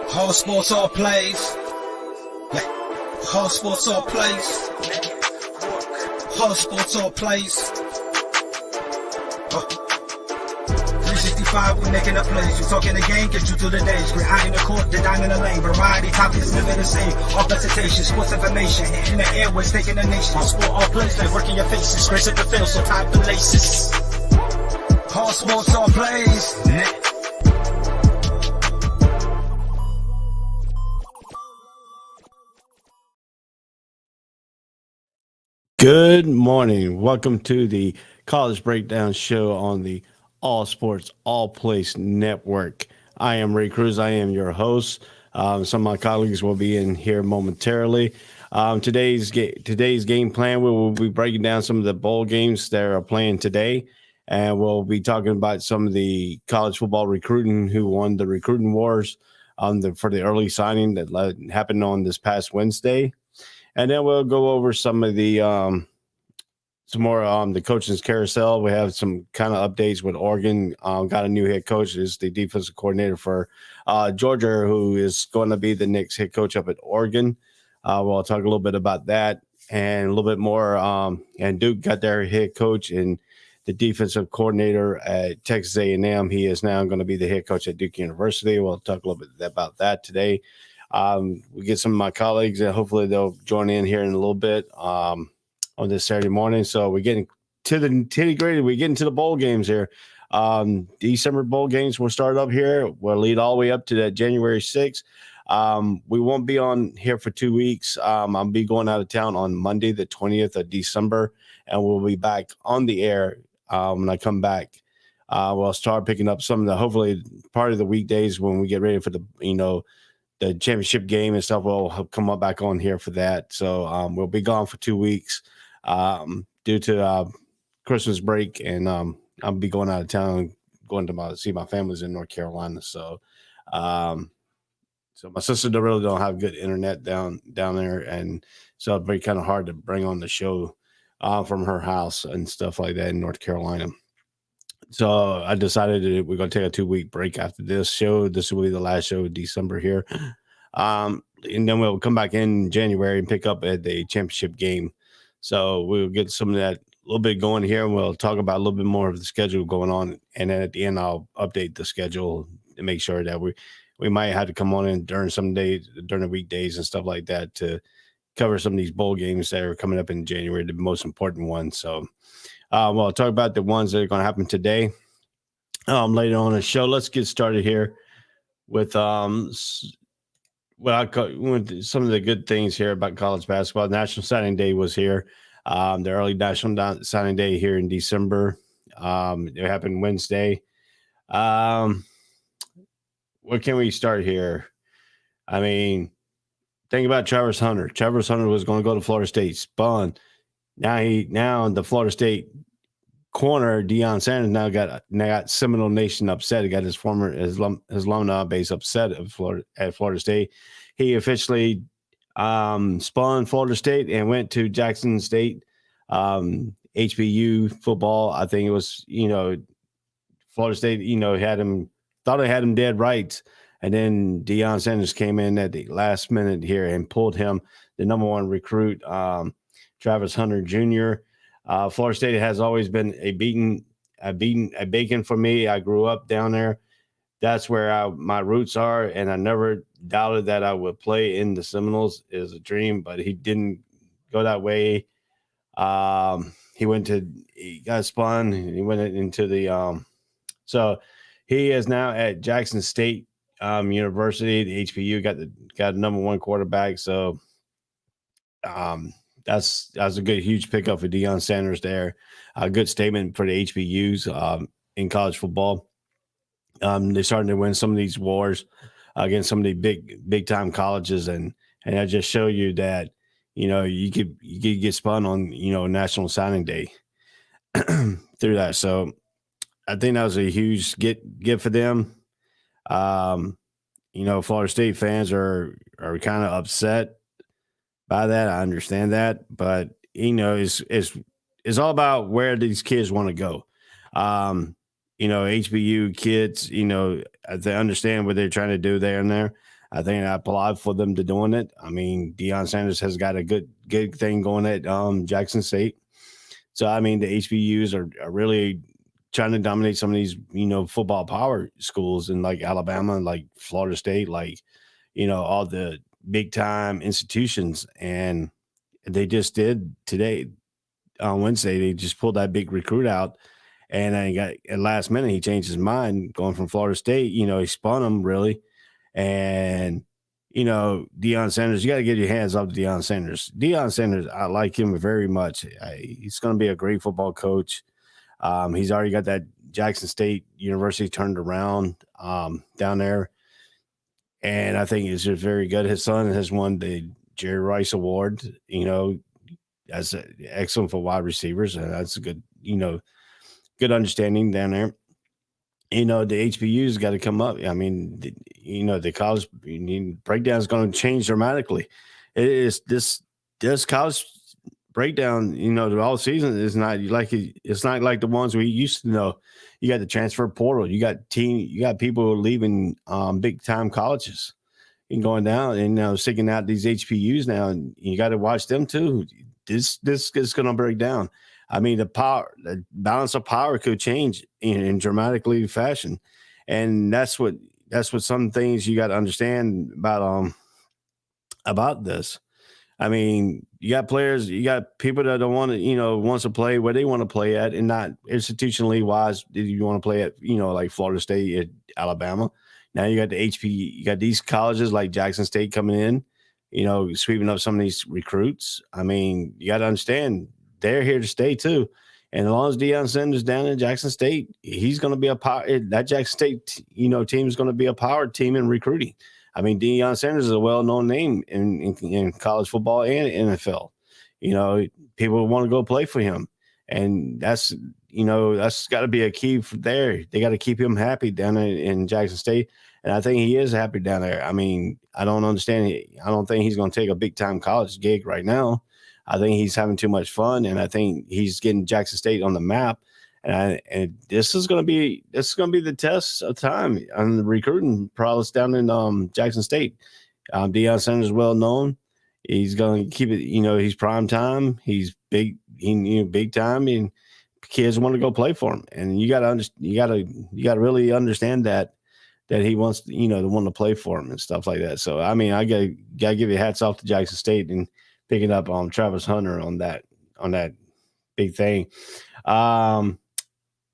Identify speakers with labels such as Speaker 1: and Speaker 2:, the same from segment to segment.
Speaker 1: Whole sports all plays. Yeah. Whole sports all plays. Whole sports all plays. 365, we making up plays. You talking the game, get you through the days. We're high in the court, the dime in the lane. Variety topics, living the same. All presentation, sports information. Hitting the airways, taking the nation. All sport, all plays, they working your faces. Grace at the field, so tie the laces. Whole sports all plays. Yeah.
Speaker 2: Good morning. Welcome to the College Breakdown Show on the All Sports, All Place Network. I am Ray Cruz. I am your host. Some of my colleagues will be in here momentarily. Today's game plan, we will be breaking down some of the bowl games that are playing today, and we'll be talking about some of the college football recruiting who won the recruiting wars for the early signing that happened on this past Wednesday. And then we'll go over some of the the coaching's carousel. We have some kind of updates with Oregon. Got a new head coach, is the defensive coordinator for Georgia, who is going to be the next head coach up at Oregon. We'll talk a little bit about that and a little bit more. And Duke got their head coach and the defensive coordinator at Texas A&M. He is now going to be the head coach at Duke University. We'll talk a little bit about that today. We get some of my colleagues, and hopefully they'll join in here in a little bit on this Saturday morning. So we're getting to the nitty-gritty. We're getting to the bowl games here. December bowl games will start up here. We'll lead all the way up to that January 6th. We won't be on here for 2 weeks. I'll be going out of town on Monday, the 20th of December, and we'll be back on the air when I come back. We'll start picking up some of the, hopefully, part of the weekdays when we get ready for the championship game and stuff. Will come up back on here for that. So we'll be gone for 2 weeks due to Christmas break, and I'll be going out of town, going to see my family's in North Carolina. So so my sister really don't have good internet down there, and so it'd be kind of hard to bring on the show from her house and stuff like that in North Carolina. So I decided that we're going to take a 2-week break after this show. This will be the last show of December here. And then we'll come back in January and pick up at the championship game. So we'll get some of that a little bit going here, and we'll talk about a little bit more of the schedule going on. And then at the end, I'll update the schedule to make sure that we might have to come on in during the weekdays and stuff like that to cover some of these bowl games that are coming up in January, the most important ones. So I'll talk about the ones that are going to happen today later on in the show. Let's get started here with what I call some of the good things here about college basketball. National Signing Day was here. The early National Signing Day here in December. It happened Wednesday. Where can we start here? I mean, think about Travis Hunter. Travis Hunter was going to go to Florida State, spun. Now the Florida State corner, Dion Sanders, now got Seminole Nation upset. He got his alumni base upset at Florida State. He officially spun Florida State and went to Jackson State HBU football. I think it was, Florida State, thought they had him dead right. And then Dion Sanders came in at the last minute here and pulled him, the number one recruit, Travis Hunter Jr. Florida State has always been a beacon for me. I grew up down there. That's where my roots are, and I never doubted that I would play in the Seminoles. It was a dream, but he didn't go that way. He got spun. He went into the so he is now at Jackson State University. The HBU got the number one quarterback. So that's a good, huge pickup for Dion Sanders there. A good statement for the HBUs in college football. They're starting to win some of these wars against some of the big time colleges, and I just show you that you could get spun on National Signing Day through that. So I think that was a huge get for them. Florida State fans are kind of upset by that. I understand that, but it's all about where these kids want to go. HBU kids, they understand what they're trying to do there and there. I think I applaud for them to doing it. I mean, Dion Sanders has got a good thing going at Jackson State. So I mean, the HBUs are really trying to dominate some of these, football power schools in like Alabama, like Florida State, like, all the big time institutions. And they just did today on Wednesday. They just pulled that big recruit out, and then at last minute he changed his mind going from Florida State. He spun him really, and Dion Sanders. You got to get your hands off to Dion Sanders. Dion Sanders, I like him very much. He's going to be a great football coach. He's already got that Jackson State University turned around down there, and I think he's just very good. His son has won the Jerry Rice Award. As excellent for wide receivers, and that's a good, good understanding down there. The HBU's got to come up. I mean, the college breakdown is going to change dramatically. It is this college breakdown. The all season is not like it's not like the ones we used to know. You got the transfer portal. You got people leaving big time colleges and going down and seeking out these HBUs now, and you got to watch them too. This is going to break down. I mean, the balance of power could change in dramatically fashion, and that's what some things you got to understand about this. I mean, you got players, you got people that don't want to, wants to play where they want to play at, and not institutionally wise. You want to play at, like Florida State, at Alabama. Now you got the you got these colleges like Jackson State coming in, sweeping up some of these recruits. I mean, you got to understand they're here to stay too. And as long as Dion Sanders down in Jackson State, he's going to be a power. That Jackson State, team is going to be a power team in recruiting. I mean, Dion Sanders is a well-known name in college football and NFL. People want to go play for him, and that's got to be a key for there. They got to keep him happy down in Jackson State. And I think he is happy down there. I mean, I don't understand it. I don't think he's going to take a big-time college gig right now. I think he's having too much fun, and I think he's getting Jackson State on the map. And this is going to be the test of time on the recruiting prowess down in Jackson State. Deion Sanders is well known. He's going to keep it. He's prime time. He's big. Big time, and kids want to go play for him. And you got to really understand that he wants to want to play for him and stuff like that. So I mean, I got to give you hats off to Jackson State and picking up Travis Hunter on that big thing. The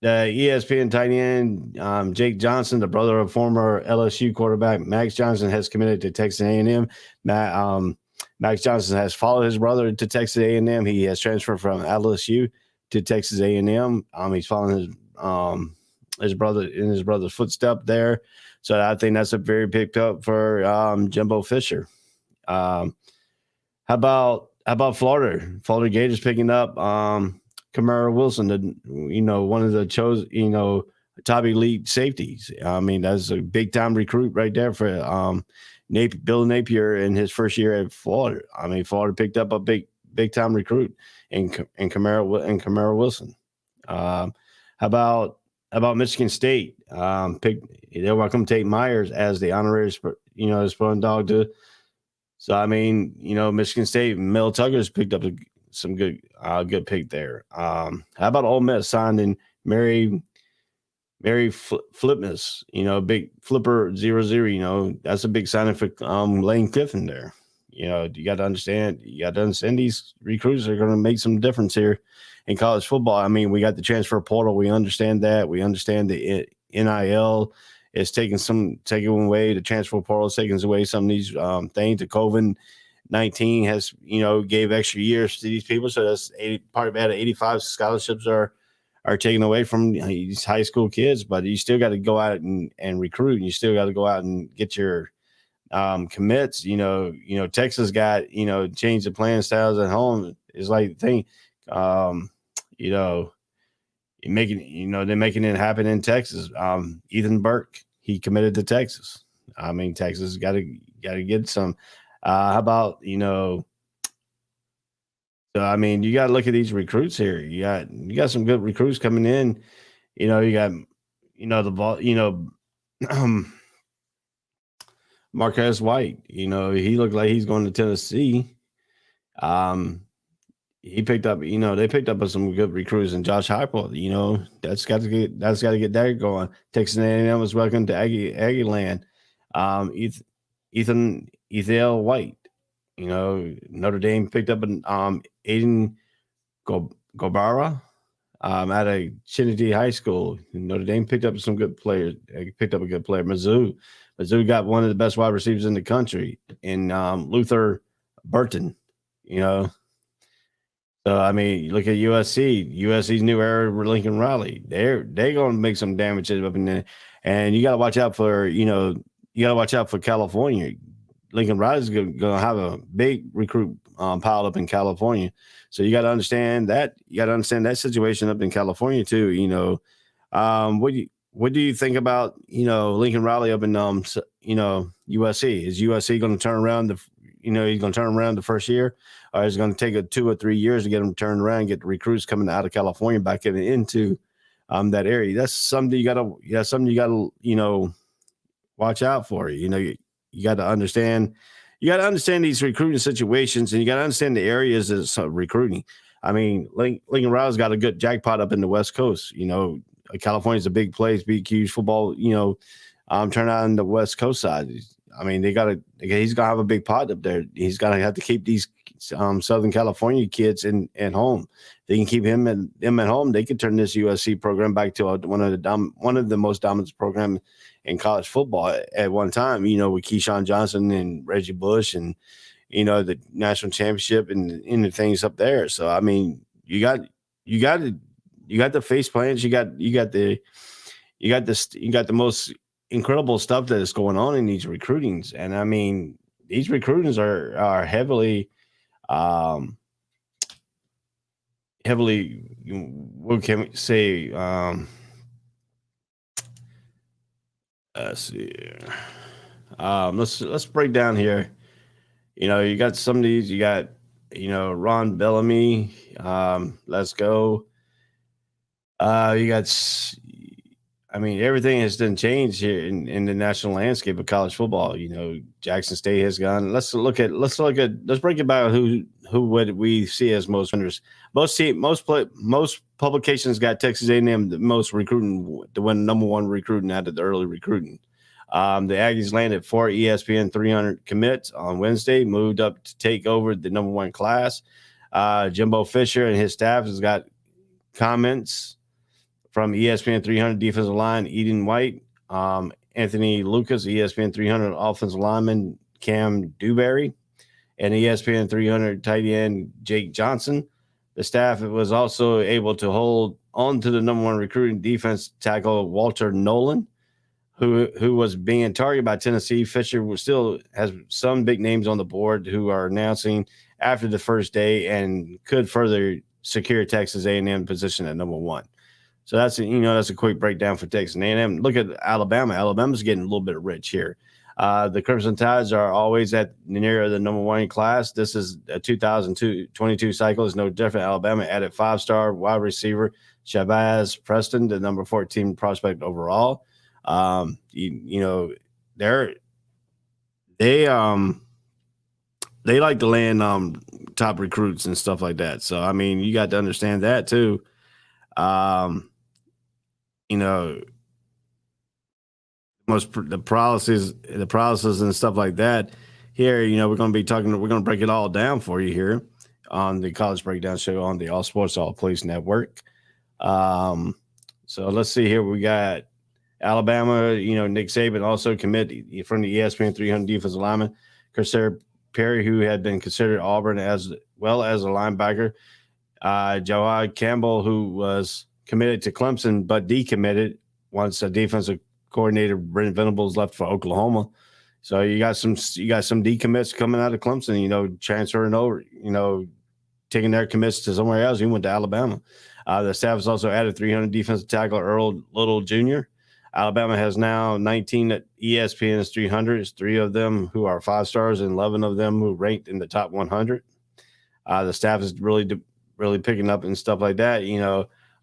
Speaker 2: ESPN tight end Jake Johnson, the brother of former LSU quarterback Max Johnson, has committed to Texas A&M. Max Johnson has followed his brother to Texas A&M. He has transferred from LSU to Texas A&M. He's following his brother in his brother's footstep there. So I think that's a very big up for Jimbo Fisher. How about Florida? Florida Gators picking up Kamara Wilson, one of the chosen, top elite safeties. I mean, that's a big time recruit right there for Bill Napier in his first year at Florida. I mean, Florida picked up a big time recruit in Kamara Wilson. How about Michigan State? They welcome Tate Myers as the honorary, Spun Dog to. So I mean, Michigan State, Mel Tugger's picked up some good pick there. How about Ole Miss signing Mary Flipness, big flipper 0-0, that's a big signing for Lane Kiffin there. You got to understand these recruits are going to make some difference here in college football. I mean, we got the transfer portal. We understand that. We understand the NIL is taking away, the transfer portal is taking away some of these things. The COVID-19 has, gave extra years to these people. So that's part of that. 85 scholarships are taken away from these high school kids, but you still got to go out and recruit. And you still got to go out and get your commits. Texas got, changed the playing styles at home. It's like the thing, they're making it happen in Texas. Ethan Burke, he committed to Texas. I mean, Texas got to get some. How about, so I mean, you got to look at these recruits here. You got some good recruits coming in. You got, the ball, Marquez White. He looked like he's going to Tennessee. He picked up, they picked up some good recruits, and Josh Heupel, that's got to get that going. Texas A&M was welcome to Aggie Land. Ethel White, Notre Dame picked up an Aiden Gobara out of Trinity High School. Notre Dame picked up some good players. Picked up a good player. Mizzou got one of the best wide receivers in the country in Luther Burton. So I mean, you look at USC. USC's new era with Lincoln Riley. They're going to make some damages up in there, and you got to watch out for California. Lincoln Riley's going to have a big recruit piled up in California. So you got to understand that. You got to understand that situation up in California too. What do you think about Lincoln Riley up in USC? Is USC going to turn around he's going to turn around the first year, or is it going to take 2 or 3 years to get him turned around, get the recruits coming out of California back into that area? That's something you got to watch out for. You got to understand. You got to understand these recruiting situations, and you got to understand the areas of recruiting. I mean, Lincoln Riley's got a good jackpot up in the West Coast. California's a big place, big, huge football. Turn out on the West Coast side. I mean, he's got to have a big pot up there. He's got to have to keep these Southern California kids at home. They can keep him at home. They could turn this USC program back to one of the most dominant programs in college football at one time. With Keyshawn Johnson and Reggie Bush, and the national championship and the things up there. So I mean, you got the face plans. You got the most incredible stuff that is going on in these recruitings. And I mean, these recruitings are heavily, what can we say? Let's see. Let's break down here. You got some of these, you got, Ron Bellamy. Let's go. You got, I mean, everything has done changed here in the national landscape of college football. Jackson State has gone. Let's break it down. Who would we see as most winners? Most publications got Texas A&M the most recruiting, to win number one recruiting out of the early recruiting. The Aggies landed 4 ESPN 300 commits on Wednesday, moved up to take over the number one class. Jimbo Fisher and his staff has got comments from ESPN 300 defensive line Eden White, Anthony Lucas, ESPN 300 offensive lineman Cam Dewberry, and ESPN 300 tight end Jake Johnson. The staff was also able to hold on to the number one recruiting defense tackle Walter Nolan, who was being targeted by Tennessee. Fisher still has some big names on the board who are announcing after the first day and could further secure Texas A&M position at number one. So that's a quick breakdown for Texas A&M. Look at Alabama. Alabama's getting a little bit rich here. The Crimson Tides are always at near the number one class. This is a 2022 cycle. Is no different. Alabama added 5-star wide receiver Shabazz Preston, the number 14 prospect overall. They like to land top recruits and stuff like that. So I mean, you got to understand that too. The paralysis and stuff like that. Here, we're going to break it all down for you here on the College Breakdown Show on the All Sports All Police Network. So let's see here. We got Alabama, Nick Saban also committed from the ESPN 300 defensive lineman, Chris Perry, who had been considered Auburn as well as a linebacker. Jawad Campbell, who was committed to Clemson but decommitted once a defensive coordinator Brent Venables left for Oklahoma. So you got some decommits coming out of Clemson, transferring over, taking their commits to somewhere else. He went to Alabama. The staff has also added 300 defensive tackle Earl Little Jr. Alabama has now 19 at ESPN's 300. 3 of them who are 5-stars and 11 of them who ranked in the top 100. The staff is really picking up and stuff like that.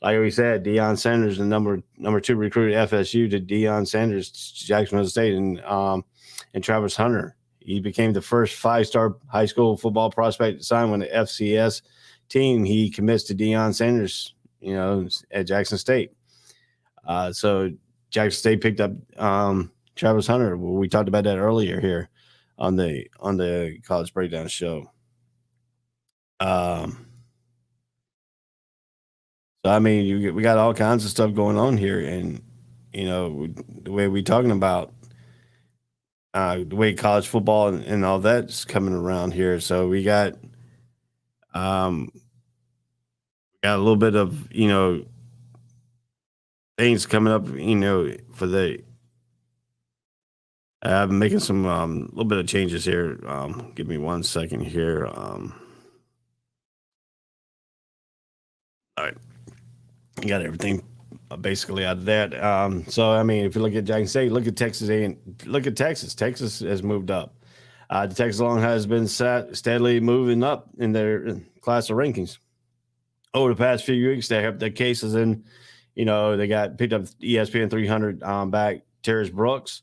Speaker 2: Like we said, Dion Sanders, the number 2 recruit at FSU, to Dion Sanders, Jacksonville State, and and Travis Hunter. He became the first 5-star high school football prospect to sign with the FCS team. He commits to Dion Sanders, at Jackson State. So Jackson State picked up Travis Hunter. We talked about that earlier here on the College Breakdown show. So I mean, we got all kinds of stuff going on here, and the way we're talking about the way college football and all that's coming around here. So we got a little bit of things coming up, for the. I'm making some little bit of changes here. Give me 1 second here. All right. Got everything basically out of that. So I mean, if you look at Jackson State, look at Texas look at Texas. Texas has moved up. The Texas Longhorns has been steadily moving up in their class of rankings over the past few weeks. They have their cases in. They got picked up ESPN 300 back Terrence Brooks.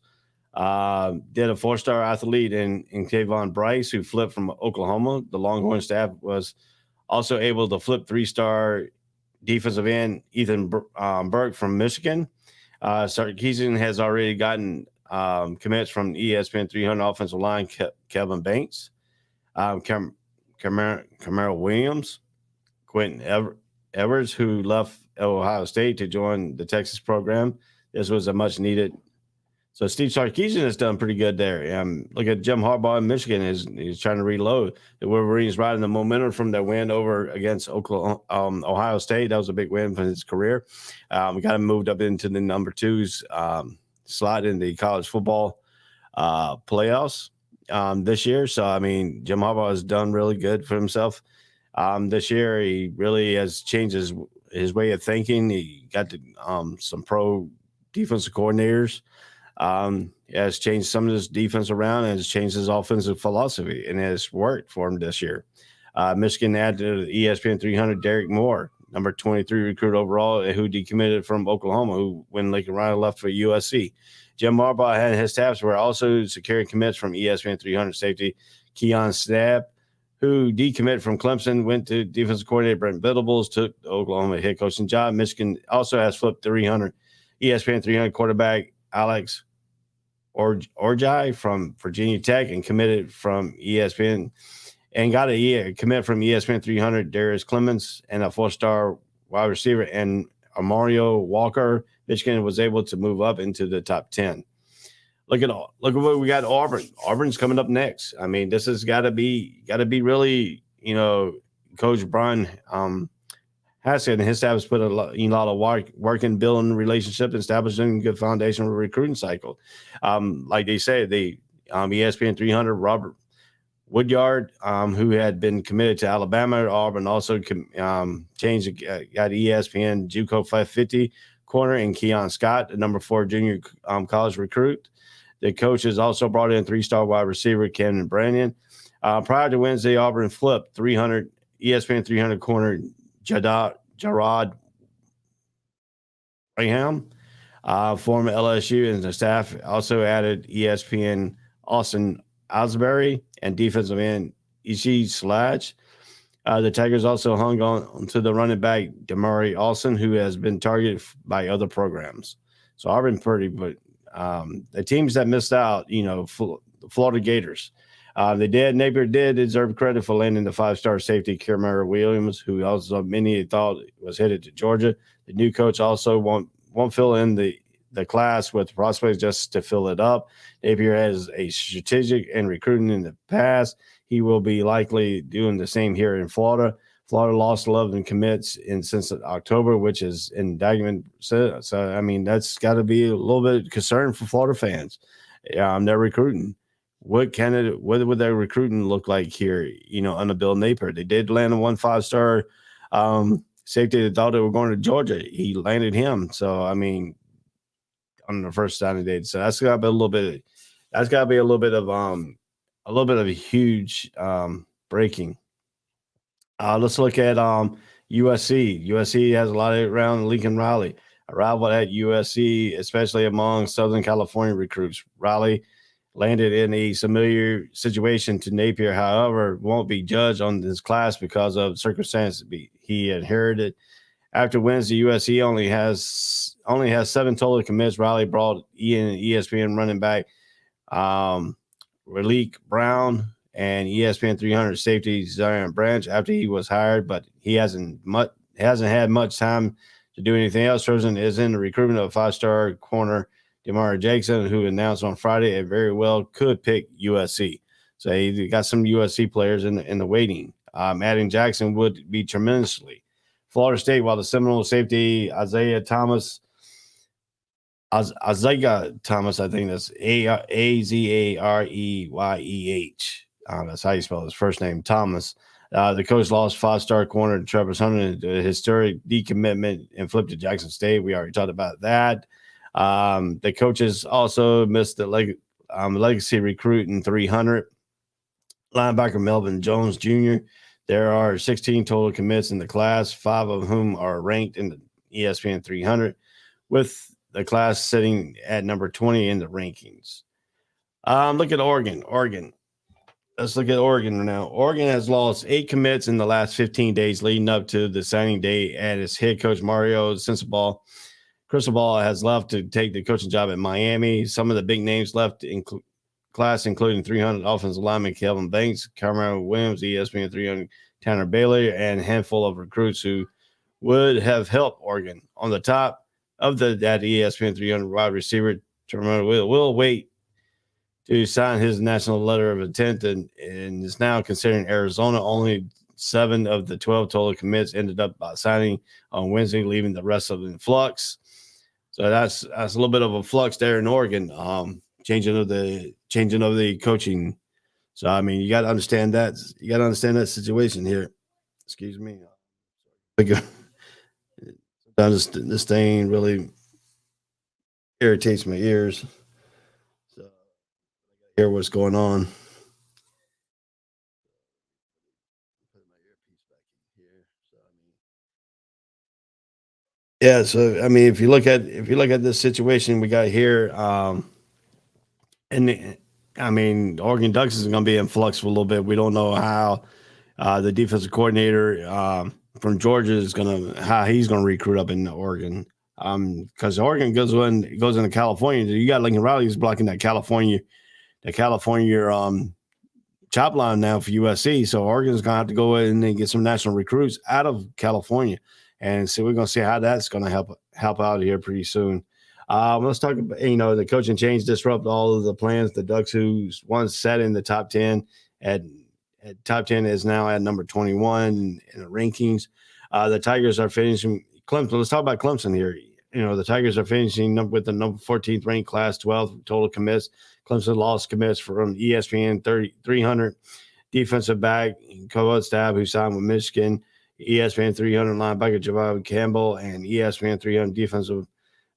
Speaker 2: Did a 4-star athlete in Kayvon Bryce, who flipped from Oklahoma. The Longhorn staff was also able to flip 3-star defensive end Ethan Burke from Michigan. Sarkisian has already gotten commits from ESPN 300 offensive line Kevin Banks, Camaro Williams, Quentin Evers, who left Ohio State to join the Texas program. This was a much needed. So Steve Sarkisian has done pretty good there. Look at Jim Harbaugh in Michigan. He's trying to reload. The Wolverines riding the momentum from their win over against Ohio State. That was a big win for his career. We got him moved up into the number 2s slot in the college football playoffs this year. So, I mean, Jim Harbaugh has done really good for himself this year. He really has changed his way of thinking. He got some pro defensive coordinators. Has changed some of his defense around and has changed his offensive philosophy, and it has worked for him this year. Michigan added to the ESPN 300 Derrick Moore, number 23 recruit overall, who decommitted from Oklahoma, who when Lincoln Riley left for USC. Jim Harbaugh and his staffs were also securing commits from ESPN 300 safety Keon Snabb, who decommitted from Clemson, went to defensive coordinator Brent Venables, took the Oklahoma head coaching job. Michigan also has flipped 300 ESPN 300 quarterback Alex Orjai from Virginia Tech and committed from ESPN and got a commit from ESPN 300 Darius Clemens and a 4-star wide receiver and Mario Walker. Michigan was able to move up into the top 10. Look at what we got. Auburn's coming up next. I mean, this has got to be really, Coach Brian Haskett and his staff has put a lot of work in building relationships, establishing a good foundation for a recruiting cycle. Like they say, the ESPN 300 Robert Woodyard, who had been committed to Alabama, Auburn also changed, got ESPN JUCO 550 corner and Keon Scott, the number 4 junior college recruit. The coaches also brought in 3-star wide receiver Camden Branyan. Prior to Wednesday, Auburn flipped 300 ESPN 300 corner Jarrod Graham, former LSU, and the staff also added ESPN Austin Osbury and defensive end Ishi Sludge. The Tigers also hung on to the running back Damari Olsen, who has been targeted by other programs. So Auburn but the teams that missed out, the Florida Gators. Napier did deserve credit for landing the 5-star safety Camaro Williams, who also many thought was headed to Georgia. The new coach also won't fill in the class with prospects just to fill it up. Napier has a strategic and recruiting in the past. He will be likely doing the same here in Florida. Florida lost 11 commits since October, which is indictment. So I mean, that's got to be a little bit of concern for Florida fans. They're recruiting. What would their recruiting look like here, under Bill Napier? They did land a 5-star safety that thought they were going to Georgia. He landed him. So, I mean, on the first signing date. So that's got to be a little bit of a huge breaking. Let's look at USC. USC has a lot of around Lincoln Riley. A rival at USC, especially among Southern California recruits. Riley landed in a similar situation to Napier, however, won't be judged on this class because of circumstances he inherited. After Wednesday, USC only has 7 total commits. Riley brought ESPN running back Raleek Brown and ESPN 300 safety Zion Branch after he was hired, but he hasn't had much time to do anything else. Trojan is in the recruitment of 5-star corner DeMar Jackson, who announced on Friday it very well could pick USC. So he got some USC players in the waiting. Adding Jackson would be tremendously. Florida State, while the Seminole safety Isaiah Thomas, I think that's Azareyeh. That's how you spell his first name, Thomas. The coach lost 5-star corner Travis Hunter, the historic decommitment, and flipped to Jackson State. We already talked about that. The coaches also missed the legacy recruit in 300. Linebacker Melvin Jones Jr. There are 16 total commits in the class, 5 of whom are ranked in the ESPN 300, with the class sitting at number 20 in the rankings. Look at Oregon. Let's look at Oregon now. Oregon has lost 8 commits in the last 15 days leading up to the signing day, and its head coach Mario Cristobal has left to take the coaching job at Miami. Some of the big names left in class, including 300 offensive lineman Kelvin Banks, Cameron Williams, ESPN 300 Tanner Bailey, and a handful of recruits who would have helped Oregon. On the top of that ESPN 300 wide receiver, will wait to sign his national letter of intent and is now considering Arizona. Only 7 of the 12 total commits ended up signing on Wednesday, leaving the rest of them in flux. So that's a little bit of a flux there in Oregon, changing of the coaching. So I mean, you got to understand that. You got to understand that situation here. Excuse me. Sometimes this thing really irritates my ears. So I hear what's going on. Yeah, so I mean, if you look at this situation we got here, and I mean, Oregon Ducks is going to be in flux for a little bit. We don't know how the defensive coordinator from Georgia how he's going to recruit up in Oregon, because Oregon goes into California. You got Lincoln Riley who's blocking that California chop line now for USC. So Oregon's going to have to go in and get some national recruits out of California. And so we're going to see how that's going to help out here pretty soon. Let's talk about, the coaching change disrupt all of the plans. The Ducks, who once sat in the top 10 at top 10, is now at number 21 in the rankings. The Tigers are finishing Clemson. Let's talk about Clemson here. The Tigers are finishing with the number 14th ranked class, 12 total commits. Clemson lost commits from ESPN 300 defensive back Copeland Stab, who signed with Michigan. ESPN 300 linebacker Javon Campbell, and ESPN 300 defensive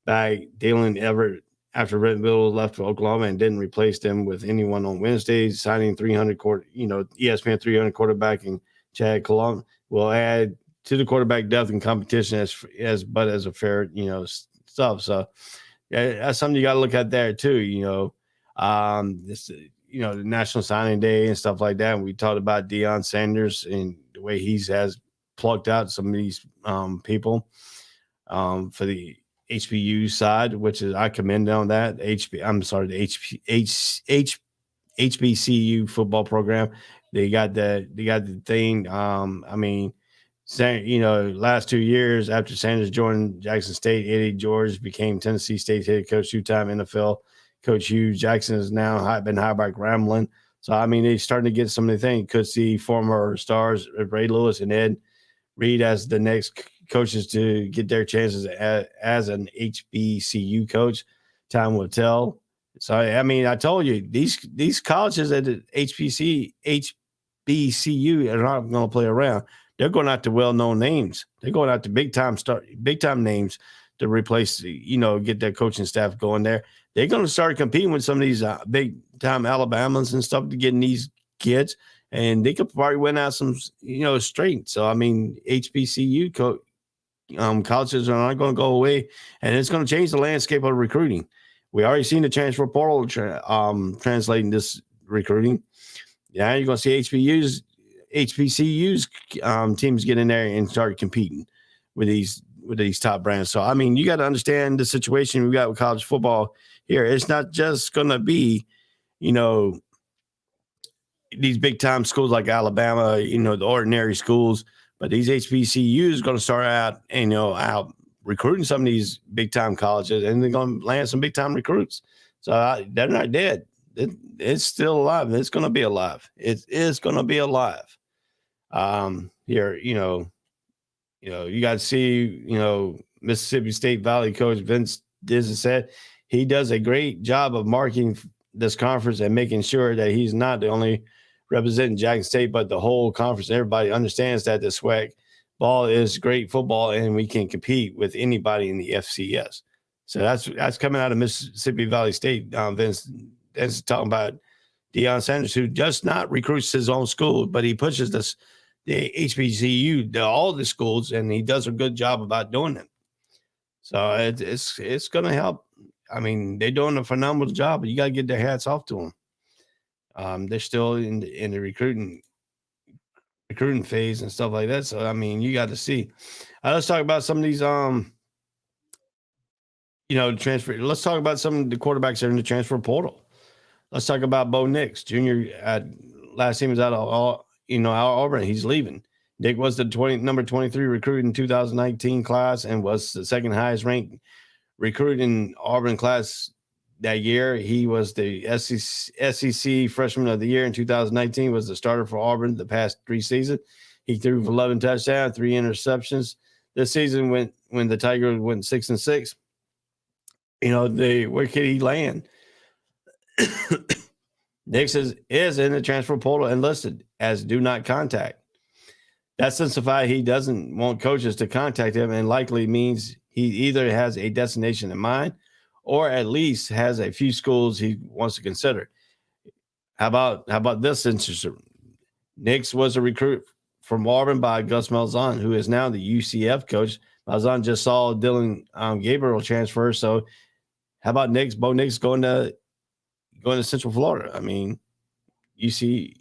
Speaker 2: back Dalen Everett after Renville left for Oklahoma and didn't replace them with anyone on Wednesday. Signing ESPN 300 quarterback and Chad Colon will add to the quarterback depth and competition as a fair stuff. So yeah, that's something you got to look at there too. The National Signing Day and stuff like that. And we talked about Dion Sanders and the way he has plucked out some of these people for the HBU side, which is I commend on that. the HBCU football program. They got the thing. Last 2 years after Sanders joined Jackson State, Eddie George became Tennessee State head coach, 2-time NFL coach. Hugh Jackson has now been hired by Grambling. So I mean, they're starting to get some of the things. Could see former stars Ray Lewis and Ed Reed as the next coaches to get their chances as an HBCU coach. Time will tell. So I mean, I told you these colleges at the HBCU are not going to play around. They're going out to well-known names. They're going out to big-time names to replace, get their coaching staff going there. They're going to start competing with some of these big-time Alabamans and stuff to getting these kids, and they could probably win out some, straight. So, I mean, HBCU colleges are not going to go away, and it's going to change the landscape of recruiting. We already seen the transfer portal translating this recruiting. Yeah, you're going to see HBCUs teams get in there and start competing with these top brands. So, I mean, you got to understand the situation we got with college football here. It's not just going to be, these big time schools like Alabama, the ordinary schools, but these HBCUs going to start out, out recruiting some of these big time colleges, and they're going to land some big time recruits. So they're not dead. It's still alive. It's going to be alive. It is going to be alive. Here, you got to see, Mississippi State Valley coach Vince Diz said he does a great job of marketing this conference and making sure that he's not the only representing Jackson State, but the whole conference. Everybody understands that the SWAC ball is great football, and we can compete with anybody in the FCS. So that's coming out of Mississippi Valley State. Vince is talking about Dion Sanders, who just not recruits his own school, but he pushes the HBCU to all the schools, and he does a good job about doing it. So it's going to help. I mean, they're doing a phenomenal job, but you got to get their hats off to them. They're still in the recruiting phase and stuff like that. So, I mean, you got to see. Let's talk about some of these, transfer. Let's talk about some of the quarterbacks that are in the transfer portal. Let's talk about Bo Nix Jr. Last team was out of Auburn. He's leaving. Nick was the number 23 recruit in 2019 class and was the second highest ranked recruit in Auburn class that year. He was the SEC Freshman of the Year in 2019, was the starter for Auburn the past 3 seasons. He threw for 11 touchdowns, 3 interceptions. This season when the Tigers went 6-6, where could he land? Nix is in the transfer portal and listed as do not contact. That signifies he doesn't want coaches to contact him, and likely means he either has a destination in mind or at least has a few schools he wants to consider. How about this interesting? Nix was a recruit from Auburn by Gus Malzahn, who is now the UCF coach. Malzahn just saw Dylan Gabriel transfer. So how about Bo Nix going to Central Florida? I mean, University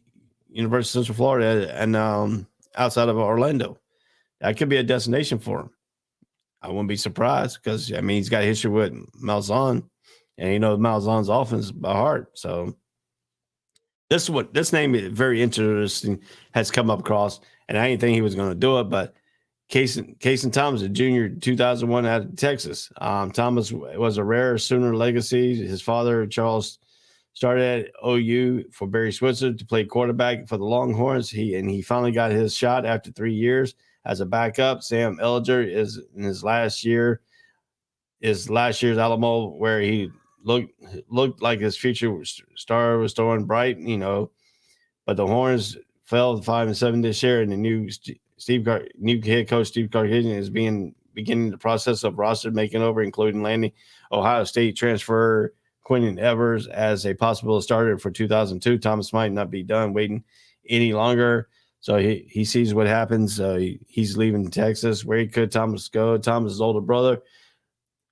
Speaker 2: of Central Florida and outside of Orlando. That could be a destination for him. I wouldn't be surprised because, he's got a history with Malzahn, and Malzahn's offense by heart. So this name is very interesting, has come up across, and I didn't think he was going to do it, but Casey Thomas, a junior, 2001 out of Texas. Thomas was a rare Sooner legacy. His father, Charles, started at OU for Barry Switzer to play quarterback for the Longhorns. He finally got his shot after 3 years as a backup. Sam Ellinger is in his last year's Alamo, where he looked like his future star was throwing bright, but the Horns fell 5-7 this year, and the new head coach Steve Cargill is beginning the process of roster making over, including landing Ohio State transfer Quentin Evers as a possible starter for 2002. Thomas might not be done waiting any longer. So he sees what happens. He's leaving Texas. Where could Thomas go? Thomas' older brother,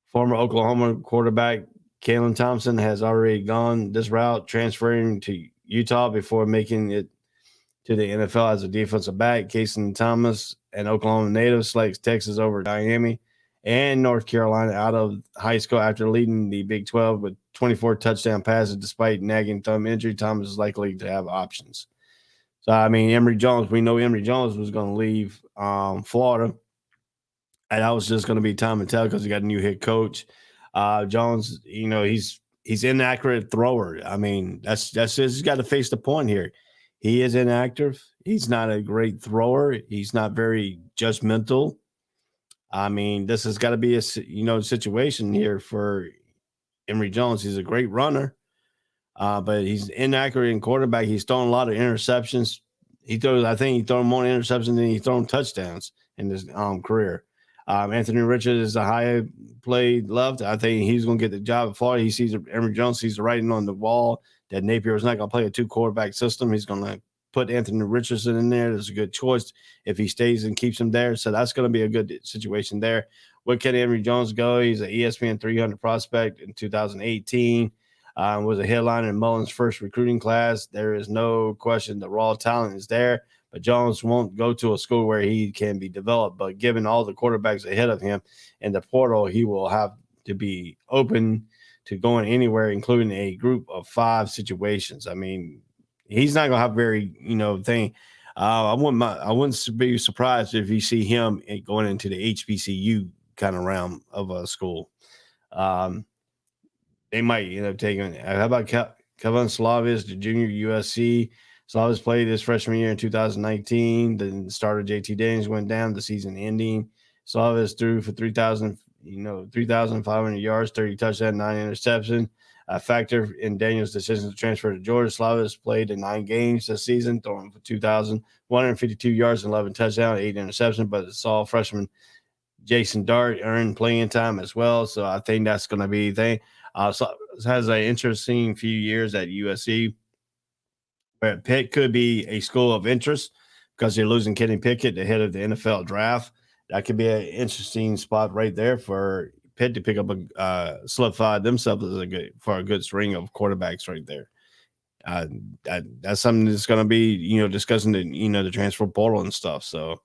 Speaker 2: former Oklahoma quarterback Kalen Thompson, has already gone this route, transferring to Utah before making it to the NFL as a defensive back. Casey Thomas, an Oklahoma native, selects Texas over Miami and North Carolina out of high school after leading the Big 12 with 24 touchdown passes despite nagging thumb injury. Thomas is likely to have options. So, Emory Jones, we know Emory Jones was going to leave Florida, and that was just going to be time and tell because he got a new head coach. Jones, he's inaccurate thrower. That's just, he's got to face the point here. He is inactive. He's not a great thrower. He's not very judgmental. This has got to be a situation here for Emory Jones. He's a great runner, but he's inaccurate in quarterback. He's thrown a lot of interceptions. I think he thrown more interceptions than he's thrown touchdowns in his career. Anthony Richards is a high played left. I think he's going to get the job at Florida. He sees Emory Jones sees the writing on the wall that Napier is not going to play a 2 quarterback system. He's going to put Anthony Richardson in there. That's a good choice if he stays and keeps him there. So that's going to be a good situation there. Where can Emory Jones go? He's an ESPN 300 prospect in 2018. Was a headliner in Mullen's first recruiting class. There is no question the raw talent is there, but Jones won't go to a school where he can be developed. But given all the quarterbacks ahead of him in the portal, he will have to be open to going anywhere, including a group of 5 situations. I mean, he's not going to have very, thing. I wouldn't be surprised if you see him going into the HBCU kind of realm of a school. They might, take him. How about Kevin Slavis, the junior USC? Slavis played his freshman year in 2019. Then starter JT Daniels went down, the season ending. Slavis threw for 3,500 yards, 30 touchdowns, 9 interceptions. A factor in Daniels' decision to transfer to Georgia. Slavis played in 9 games this season, throwing for 2,152 yards and 11 touchdowns, 8 interceptions. But saw freshman Jason Dart earned playing time as well. So I think that's going to be the thing. Slavis has an interesting few years at USC. Where Pitt could be a school of interest because you're losing Kenny Pickett, the head of the NFL draft. That could be an interesting spot right there for Pitt to pick up solidify themselves as a good string of quarterbacks right there. That's something that's going to be, discussing the transfer portal and stuff. So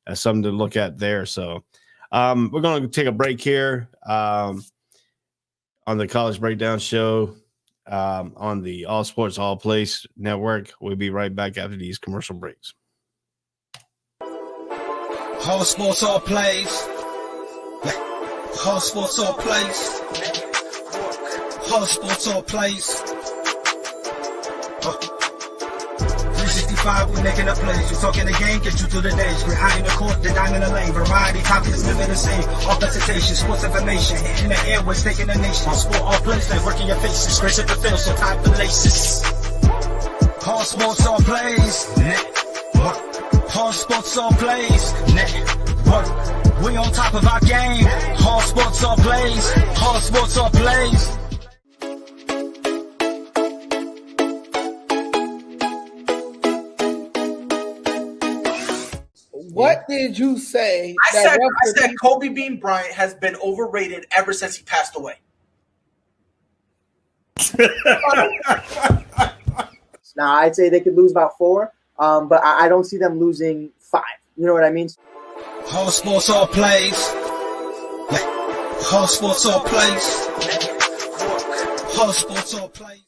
Speaker 2: that's something to look at there. So we're going to take a break here on the College Breakdown Show. On the All Sports All Place Network. We'll be right back after these commercial breaks.
Speaker 1: All sports, all plays. All sports, all plays. All sports, all plays. 365, we making up plays. We talking the game, get you through the days. We're high in the court, the dime in the lane. Variety, topics, living the same. All presentation, sports information. Hitting the airways, taking the nation. All sport, all plays. Like working your faces. Grace at the field, so tie the laces. All sports, all plays. All sports, all plays. Network. We on top of our game. All sports, all plays. All sports, all plays.
Speaker 3: What did you say?
Speaker 4: I said Kobe Bean Bryant has been overrated ever since he passed away.
Speaker 5: Now, I'd say they could lose about 4, but I don't see them losing 5. You know what I mean?
Speaker 1: All sports, all plays. All sports, all plays. All sports, all plays.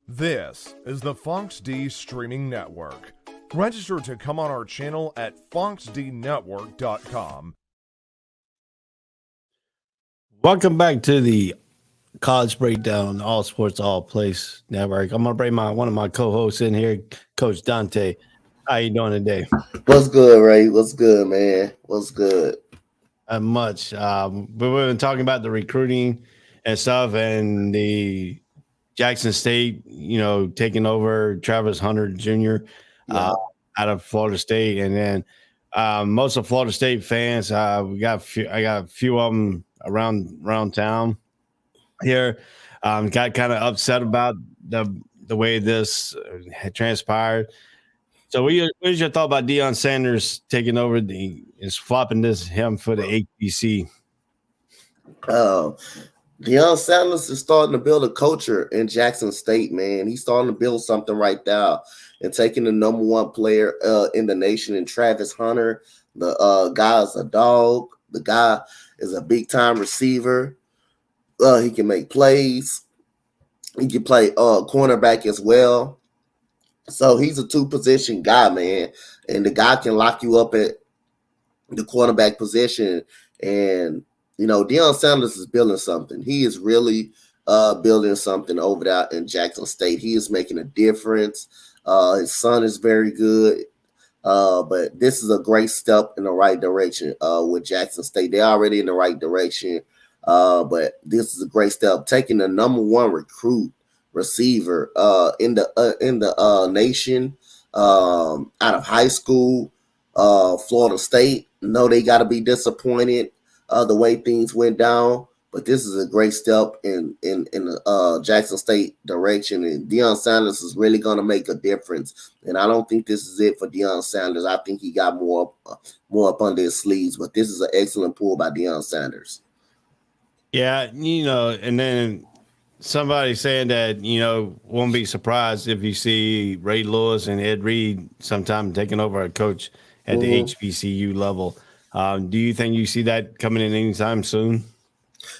Speaker 6: This is the Fox D Streaming Network. Register to come on our channel at foxdnetwork.com.
Speaker 2: Welcome back to the College Breakdown All Sports All Place Network. I'm gonna bring one of my co-hosts in here, Coach Dante. How you doing today?
Speaker 3: What's good, Ray? What's good, man? What's good?
Speaker 2: Not much. But we've been talking about the recruiting and stuff, and the Jackson State, taking over Travis Hunter Jr. Out of Florida State, and then most of Florida State fans, I got a few of them around town here. Got kind of upset about the way this had transpired. So, what is your thought about Dion Sanders taking over flopping him for the HBC?
Speaker 3: Deion Sanders is starting to build a culture in Jackson State, man. He's starting to build something right now and taking the number 1 player in the nation in Travis Hunter. The guy is a dog. The guy is a big-time receiver. He can make plays. He can play cornerback as well. So he's a 2-position guy, man. And the guy can lock you up at the cornerback position. And Deion Sanders is building something. He is really building something over there in Jackson State. He is making a difference. His son is very good. But this is a great step in the right direction with Jackson State. They're already in the right direction. But this is a great step. Taking the number one receiver in the nation out of high school, Florida State. No, they got to be disappointed the way things went down. But this is a great step in the Jackson State direction, and Dion Sanders is really going to make a difference. And I don't think this is it for Dion Sanders. I think he got more up under his sleeves. But this is an excellent pull by Dion Sanders.
Speaker 2: Yeah, and then somebody saying that won't be surprised if you see Ray Lewis and Ed Reed sometime taking over a coach at the HBCU level. Do you think you see that coming in anytime soon?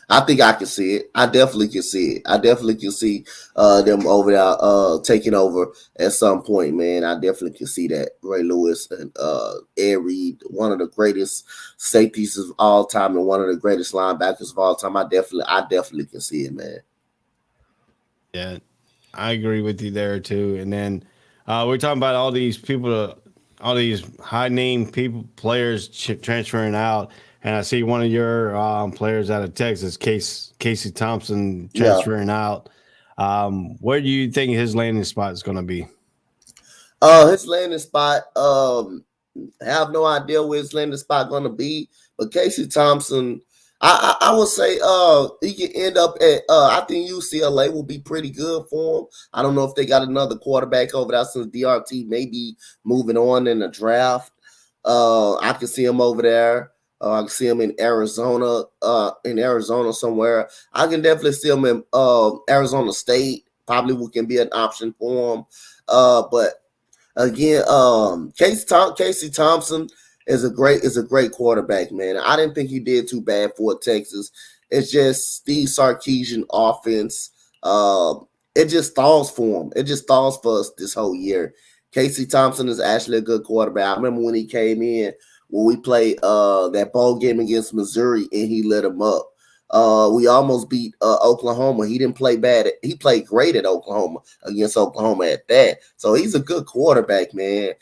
Speaker 3: I think I can see it. I definitely can see it. I definitely can see them over there taking over at some point, man. I definitely can see that. Ray Lewis and Ed Reed, one of the greatest safeties of all time and one of the greatest linebackers of all time. I definitely can see it, man.
Speaker 2: Yeah, I agree with you there too. And then we're talking about all these people, all these high-name players transferring out. And I see one of your players out of Texas, Casey Thompson, transferring out. Where do you think his landing spot is going to be?
Speaker 3: His landing spot, I have no idea where his landing spot going to be. But Casey Thompson, I would say he can end up at, I think UCLA will be pretty good for him. I don't know if they got another quarterback over there since DRT may be moving on in the draft. I can see him over there. I can see him in Arizona somewhere. I can definitely see him in Arizona State. Probably can be an option for him. But again, Casey Thompson is a great quarterback, man. I didn't think he did too bad for Texas. It's just Steve Sarkisian offense. It just stalls for him. It just stalls for us this whole year. Casey Thompson is actually a good quarterback. I remember when he came in, when we played that bowl game against Missouri, and he lit him up. We almost beat Oklahoma. He didn't play bad. He played great at Oklahoma against Oklahoma at that. So he's a good quarterback, man.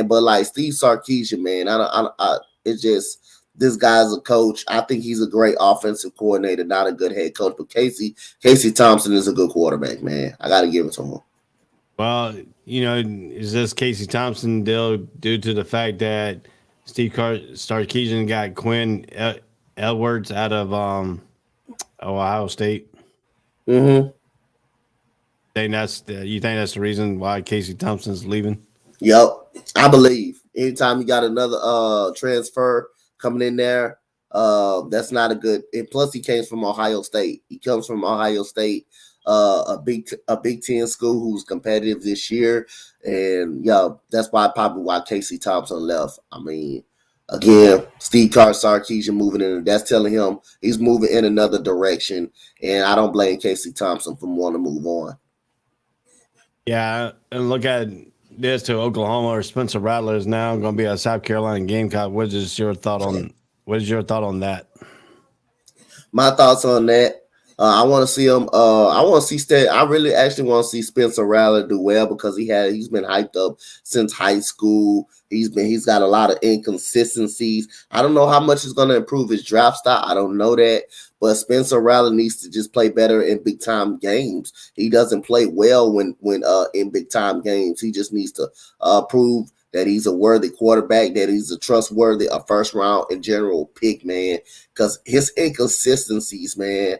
Speaker 3: But like Steve Sarkisian, man, it's just this guy's a coach. I think he's a great offensive coordinator, not a good head coach. But Casey Thompson is a good quarterback, man. I got to give it to him.
Speaker 2: Well, is this Casey Thompson deal due to the fact that Steve Sarkisian got Quinn Edwards out of Ohio State?
Speaker 3: Mm-hmm.
Speaker 2: You think that's the reason why Casey Thompson's leaving?
Speaker 3: Yep, I believe. Anytime you got another transfer coming in there, that's not a good. And plus, he came from Ohio State. He comes from Ohio State, a Big Ten school who's competitive this year, and that's probably why Casey Thompson left. I mean, again, Steve Sarkisian moving in. That's telling him he's moving in another direction, and I don't blame Casey Thompson for wanting to move on.
Speaker 2: Yeah, and look at this to Oklahoma, or Spencer Rattler is now going to be a South Carolina Gamecock. What is your thought on that?
Speaker 3: My thoughts on that. I want to see him. I want to see. I really actually want to see Spencer Rattler do well because he's been hyped up since high school. He's got a lot of inconsistencies. I don't know how much is going to improve his draft stock. I don't know that, but Spencer Rattler needs to just play better in big time games. He doesn't play well when in big time games. He just needs to prove that he's a worthy quarterback, that he's a trustworthy, a first round in general pick, man. Because his inconsistencies, man,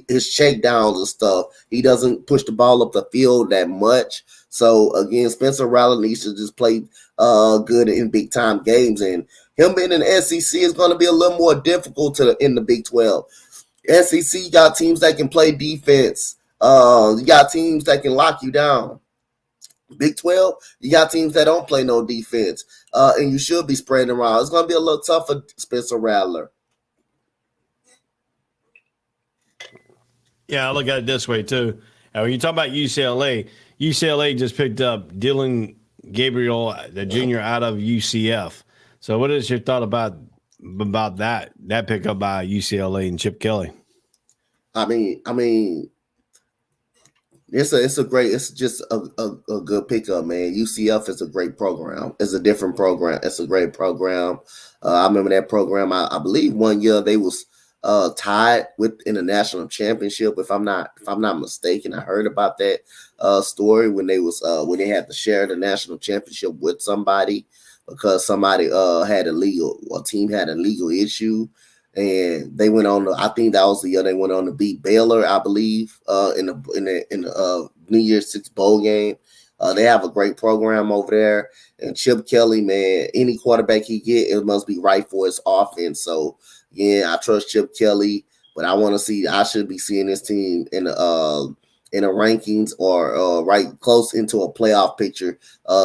Speaker 3: his checkdowns and stuff, he doesn't push the ball up the field that much. So again, Spencer Rattler needs to just play good in big time games, and him being in the SEC is going to be a little more difficult in the Big 12. SEC got teams that can play defense. You got teams that can lock you down. Big 12, you got teams that don't play no defense, and you should be spreading around. It's going to be a little tough for Spencer Rattler.
Speaker 2: Yeah, I look at it this way too. When you talk about UCLA just picked up Dylan Gabriel, the junior out of UCF. So what is your thought about that pickup by UCLA and Chip Kelly?
Speaker 3: I mean, it's just a good pickup, man. UCF is a great program. It's a different program. It's a great program. I remember that program. I believe one year they was tied in a national championship. If I'm not mistaken, I heard about that story when they had to share the national championship with somebody because somebody a team had a legal issue. And they went on. I think that was the year they went on to beat Baylor, I believe, in the New Year's Six bowl game. They have a great program over there. And Chip Kelly, man, any quarterback he get, it must be right for his offense. So yeah, I trust Chip Kelly, but I should be seeing this team in the rankings or right close into a playoff picture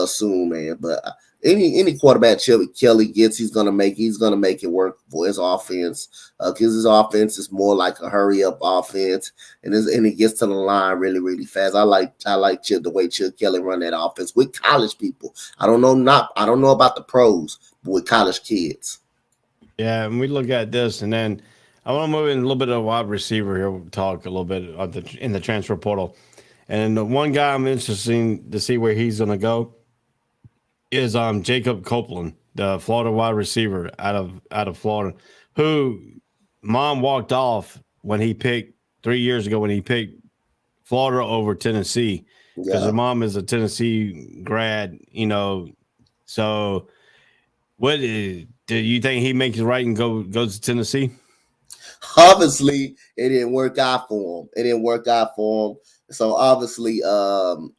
Speaker 3: soon, man. But any quarterback Chip Kelly gets, he's gonna make it work for his offense because his offense is more like a hurry up offense, and it gets to the line really really fast. I like the way Chip Kelly run that offense with college people. I don't know about the pros, but with college kids.
Speaker 2: Yeah, and we look at this, and then I want to move in a little bit of wide receiver here. We'll talk a little bit in the transfer portal, and the one guy I'm interested to see where he's going to go is Jacob Copeland, the Florida wide receiver out of Florida, who mom walked off when he picked 3 years ago when he picked Florida over Tennessee because her mom is a Tennessee grad, So, what do you think he makes it right and goes to Tennessee?
Speaker 3: Obviously, it didn't work out for him. So obviously, it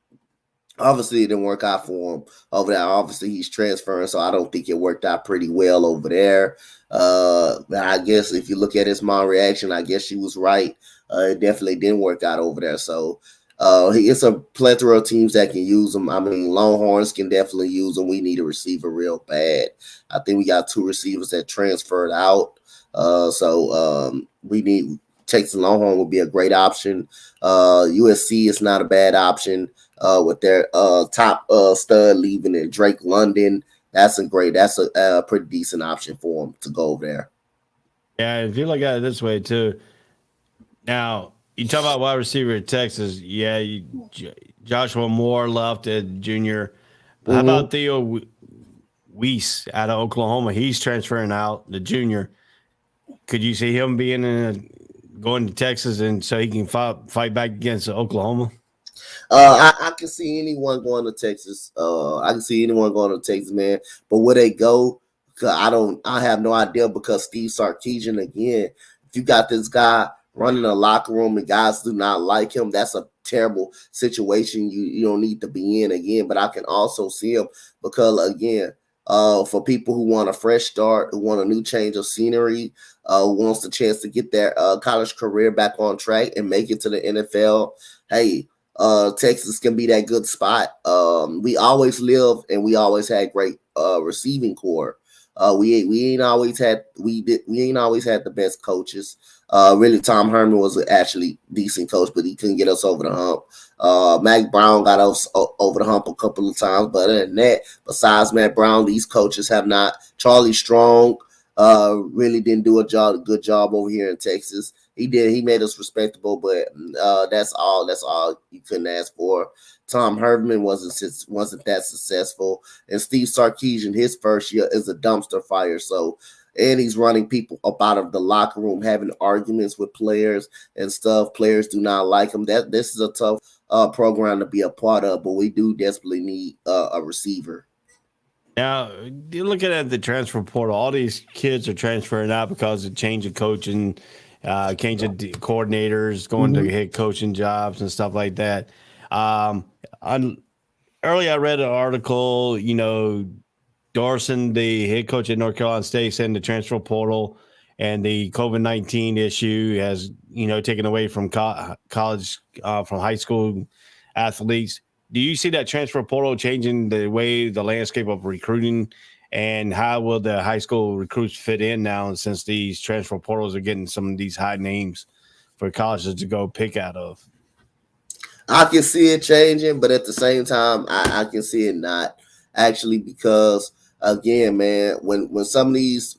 Speaker 3: didn't work out for him over there. Obviously, he's transferring, so I don't think it worked out pretty well over there. I guess if you look at his mom reaction, I guess she was right. It definitely didn't work out over there. So it's a plethora of teams that can use him. I mean, Longhorns can definitely use him. We need a receiver real bad. I think we got 2 receivers that transferred out. We need Texas Longhorn would be a great option. USC is not a bad option with their top stud leaving in Drake London. That's a pretty decent option for him to go over there.
Speaker 2: Yeah, if you look at it this way too. Now you talk about wide receiver at Texas. Yeah, Joshua Moore left at junior. How about Theo Whis out of Oklahoma? He's transferring out, the junior. Could you see him going to Texas and so he can fight back against Oklahoma?
Speaker 3: I can see anyone going to Texas. Man. But where they go, I have no idea because Steve Sarkisian again. If you got this guy running a locker room and guys do not like him, that's a terrible situation you don't need to be in again. But I can also see him because again, for people who want a fresh start, who want a new change of scenery, who wants the chance to get their college career back on track and make it to the NFL, hey, Texas can be that good spot. We always lived and we always had great receiving core. We ain't always had the best coaches. Really, Tom Herman was actually decent coach, but he couldn't get us over the hump. Mac Brown got us over the hump a couple of times, but other than that, besides Mac Brown, these coaches have not. Charlie Strong really didn't do a good job over here in Texas. He did. He made us respectable, but that's all you couldn't ask for. Tom Herman wasn't that successful, and Steve Sarkisian, his first year is a dumpster fire. So, and he's running people up out of the locker room, having arguments with players and stuff. Players do not like him. This is a tough program to be a part of, but we do desperately need a receiver.
Speaker 2: Now, you're looking at the transfer portal. All these kids are transferring out because of change of coaching, change of coordinators, going to head coaching jobs and stuff like that. Earlier, I read an article, Dorson, the head coach at North Carolina State, said the transfer portal and the COVID-19 issue has, taken away from college, from high school athletes. Do you see that transfer portal changing the way the landscape of recruiting, and how will the high school recruits fit in now since these transfer portals are getting some of these high names for colleges to go pick out of?
Speaker 3: I can see it changing, but at the same time, I can see it not actually because again, man, when some of these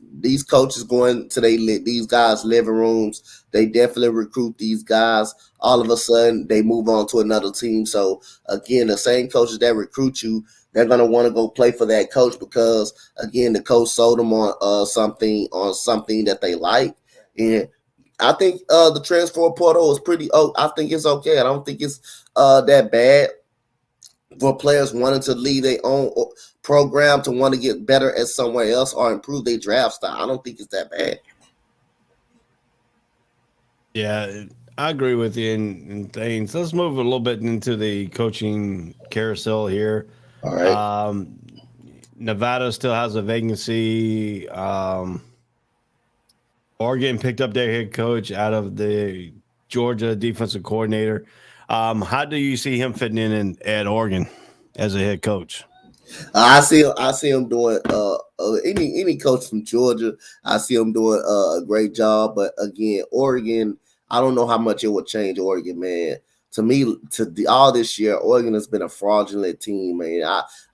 Speaker 3: coaches go into these guys' living rooms, they definitely recruit these guys. All of a sudden, they move on to another team. So again, the same coaches that recruit you, they're gonna want to go play for that coach because again, the coach sold them on something that they like. And I think the transfer portal is pretty. Oh, I think it's okay. I don't think it's that bad for players wanting to leave their own program to want to get better at somewhere else or improve their draft style. I don't think it's that bad.
Speaker 2: Yeah, I agree with you in things. Let's move a little bit into the coaching carousel here.
Speaker 3: All right.
Speaker 2: Nevada still has a vacancy. Oregon picked up their head coach out of the Georgia defensive coordinator. How do you see him fitting in at Oregon as a head coach?
Speaker 3: I see him doing any coach from Georgia. I see him doing a great job. But again, Oregon, I don't know how much it will change Oregon, man. To me, all this year, Oregon has been a fraudulent team, man.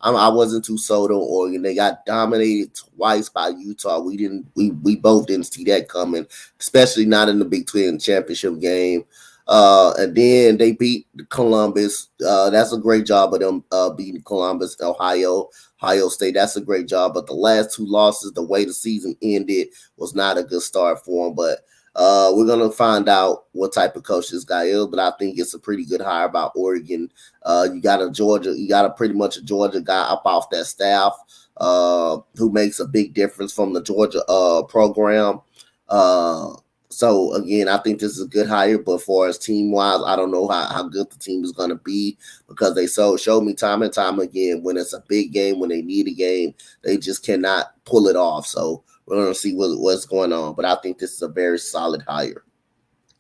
Speaker 3: I wasn't too sold on Oregon. They got dominated twice by Utah. We both didn't see that coming, especially not in the Big 12 championship game. And then they beat Columbus. That's a great job of them beating Columbus, Ohio State. That's a great job. But the last two losses, the way the season ended, was not a good start for them. But we're gonna find out what type of coach this guy is. But I think it's a pretty good hire by Oregon. You got a pretty much a Georgia guy up off that staff who makes a big difference from the Georgia program. So again, I think this is a good hire, but for us team wise, I don't know how good the team is going to be because they showed me time and time again when it's a big game, when they need a game, they just cannot pull it off. So we're going to see what's going on, but I think this is a very solid hire.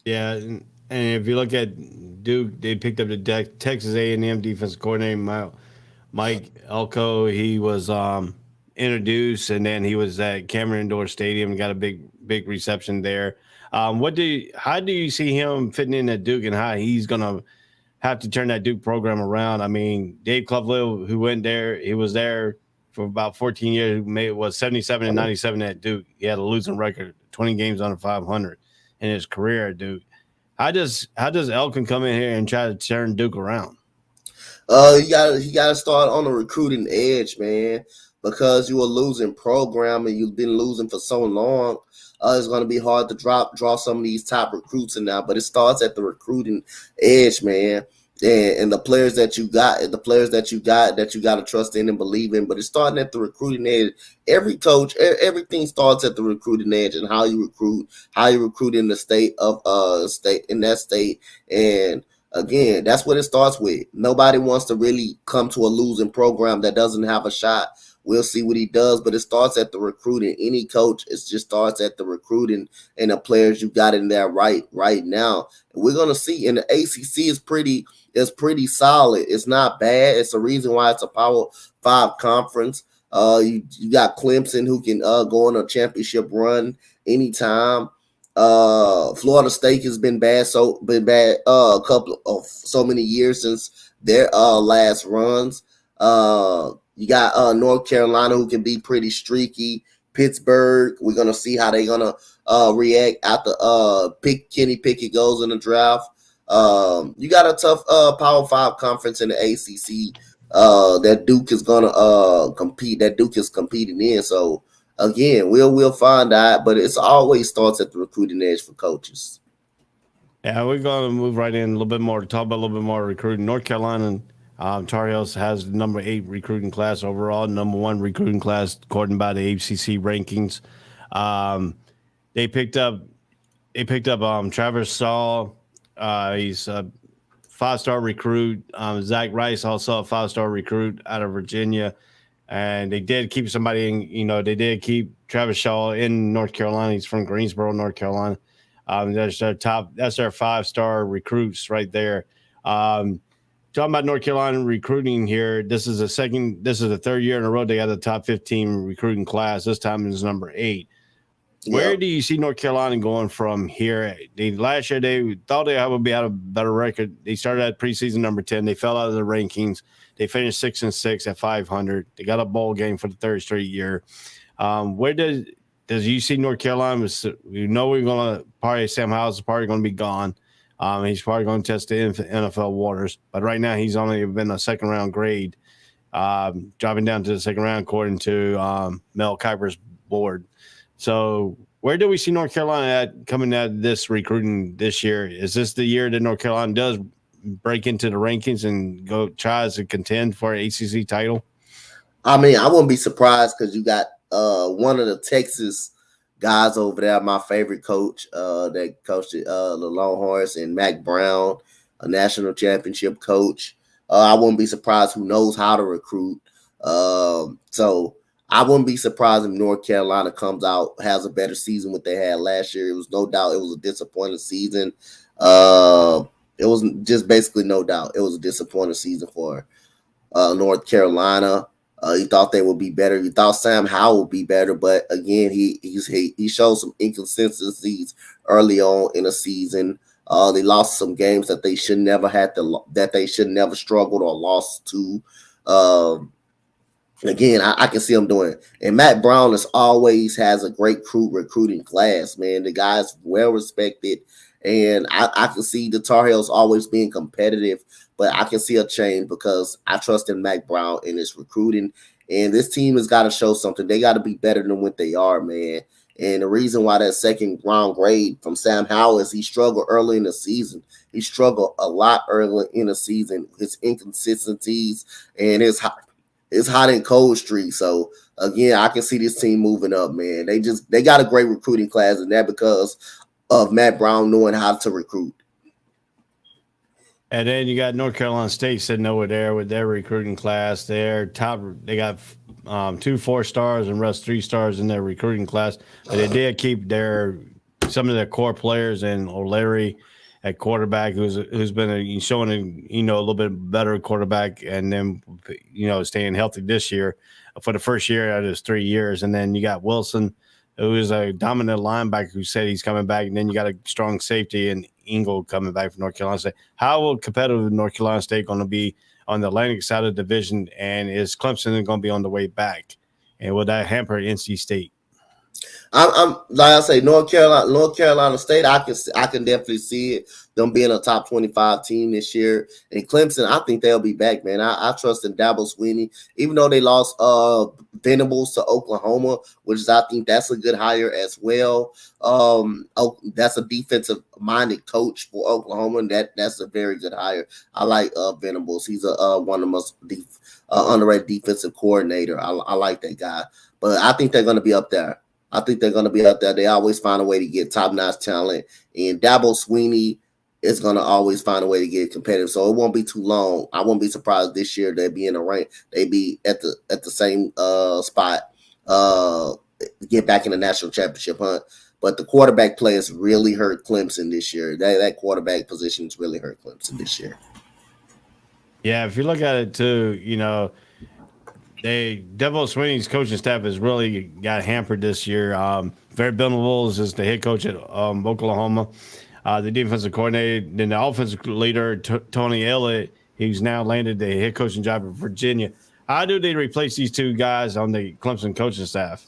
Speaker 2: Yeah, and if you look at Duke, they picked up the Texas A&M defensive coordinator Mike Elko. He was introduced, and then he was at Cameron Indoor Stadium and got a big reception there. How do you see him fitting in at Duke and how he's going to have to turn that Duke program around? I mean, Dave Clough, who went there, he was there for about 14 years, was 77 and 97 at Duke. He had a losing record, 20 games under 500 in his career at Duke. How does Elkin come in here and try to turn Duke around?
Speaker 3: He got to start on the recruiting edge, man, because you were losing program and you've been losing for so long. It's going to be hard to draw some of these top recruits in now, but it starts at the recruiting edge, man. And the players that you got to trust in and believe in. But it's starting at the recruiting edge. Every coach, everything starts at the recruiting edge and how you recruit in the state of in that state. And again, that's what it starts with. Nobody wants to really come to a losing program that doesn't have a shot. We'll see what he does, but it starts at the recruiting. Any coach, it just starts at the recruiting and the players you got in there right now. And we're gonna see. And the ACC is pretty solid. It's not bad. It's a reason why it's a Power 5 conference. You got Clemson who can go on a championship run anytime. Florida State has been bad a couple of so many years since their last runs. You got North Carolina who can be pretty streaky. Pittsburgh, we're gonna see how they're gonna react after Kenny Pickett goes in the draft. You got a tough Power 5 conference in the ACC that Duke is gonna compete. That Duke is competing in. So again, we'll find out, but it's always starts at the recruiting edge for coaches.
Speaker 2: Yeah, we're going to move right in a little bit more to talk about a little bit more recruiting. North Carolina. Tar Heels has the number 8 recruiting class overall, number 1 recruiting class according by the ACC rankings. They picked up Travis Saul. He's a 5-star recruit. Zach Rice, also a 5-star recruit out of Virginia. And they did keep somebody in, they did keep Travis Shaw in North Carolina. He's from Greensboro, North Carolina. That's their 5-star recruits right there. Talking about North Carolina recruiting here, this is the third year in a row they got the top 15 recruiting class. This time it's number 8. Where do you see North Carolina going from here? Last year they thought they would be out a better record. They started at preseason number 10. They fell out of the rankings. They finished 6-6 at 500. They got a bowl game for the third straight year. Where does you see North Carolina? We know we're going to probably Sam Howell's is probably going to be gone. He's probably going to test the NFL waters, but right now he's only been a second round grade, dropping down to the second round according to Mel Kiper's board. So where do we see North Carolina coming at this recruiting this year? Is this the year that North Carolina does break into the rankings and tries to contend for an ACC title?
Speaker 3: I mean, I wouldn't be surprised because you got one of the Texas guys over there, my favorite coach that coached the Longhorns, and Mac Brown, a national championship coach. I wouldn't be surprised who knows how to recruit. So I wouldn't be surprised if North Carolina comes out, has a better season what they had last year. It was no doubt it was a disappointing season. It was just basically no doubt it was a disappointing season for North Carolina. You thought they would be better. You thought Sam Howell would be better, but again, he showed some inconsistencies early on in the season. They lost some games that they should never struggled or lost to. Again, I can see him doing it. And Matt Brown always has a great recruiting class, man. The guy's well respected, and I can see the Tar Heels always being competitive, but I can see a change because I trust in Mac Brown in his recruiting, and this team has got to show something. They got to be better than what they are, man. And the reason why that second round grade from Sam Howell is he struggled early in the season. He struggled a lot early in the season. His inconsistencies and his hot and cold streak. So again, I can see this team moving up, man. They got a great recruiting class, and that because of Matt Brown knowing how to recruit.
Speaker 2: And then you got North Carolina State sitting over there with their recruiting class. They got 2 4-stars and rest 3 stars in their recruiting class. But they did keep some of their core players and O'Leary at quarterback, who's been showing a little bit better quarterback, and then staying healthy this year for the first year out of his 3 years. And then you got Wilson, who is a dominant linebacker who said he's coming back, and then you got a strong safety and Ingle coming back from North Carolina State. How competitive North Carolina State going to be on the Atlantic side of the division, and is Clemson going to be on the way back? And will that hamper NC State?
Speaker 3: I'm like I say, North Carolina State. I can definitely see it, them being a top 25 team this year. And Clemson, I think they'll be back, man. I trust in Dabo Swinney, even though they lost Venables to Oklahoma, I think that's a good hire as well. That's a defensive minded coach for Oklahoma, and that's a very good hire. I like Venables. He's one of the most underrated defensive coordinator. I like that guy, but I think they're going to be up there. They always find a way to get top-notch talent, and Dabo Swinney is going to always find a way to get competitive. So it won't be too long. I won't be surprised this year they'll be in a rank. They be at the same spot, get back in the national championship hunt. But the quarterback play has really hurt Clemson this year. That quarterback position has really hurt Clemson this year.
Speaker 2: Yeah, if you look at it too, Dabo Swinney's coaching staff has really got hampered this year. Barry Venables is the head coach at Oklahoma. The defensive coordinator, then the offensive leader, Tony Elliott, he's now landed the head coaching job at Virginia. How do they replace these 2 guys on the Clemson coaching staff?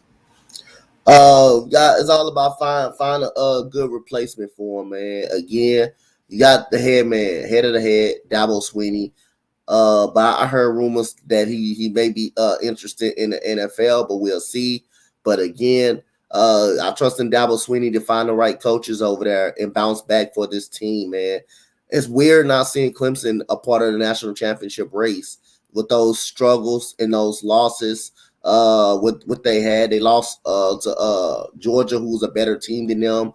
Speaker 3: It's all about finding a good replacement for him, man. Again, you got the head of the head, Dabo Swinney. But I heard rumors that he may be interested in the NFL, but we'll see. But again, I trust in Dabo Swinney to find the right coaches over there and bounce back for this team, man. It's weird not seeing Clemson a part of the national championship race with those struggles and those losses. With what they had, they lost to Georgia, who was a better team than them.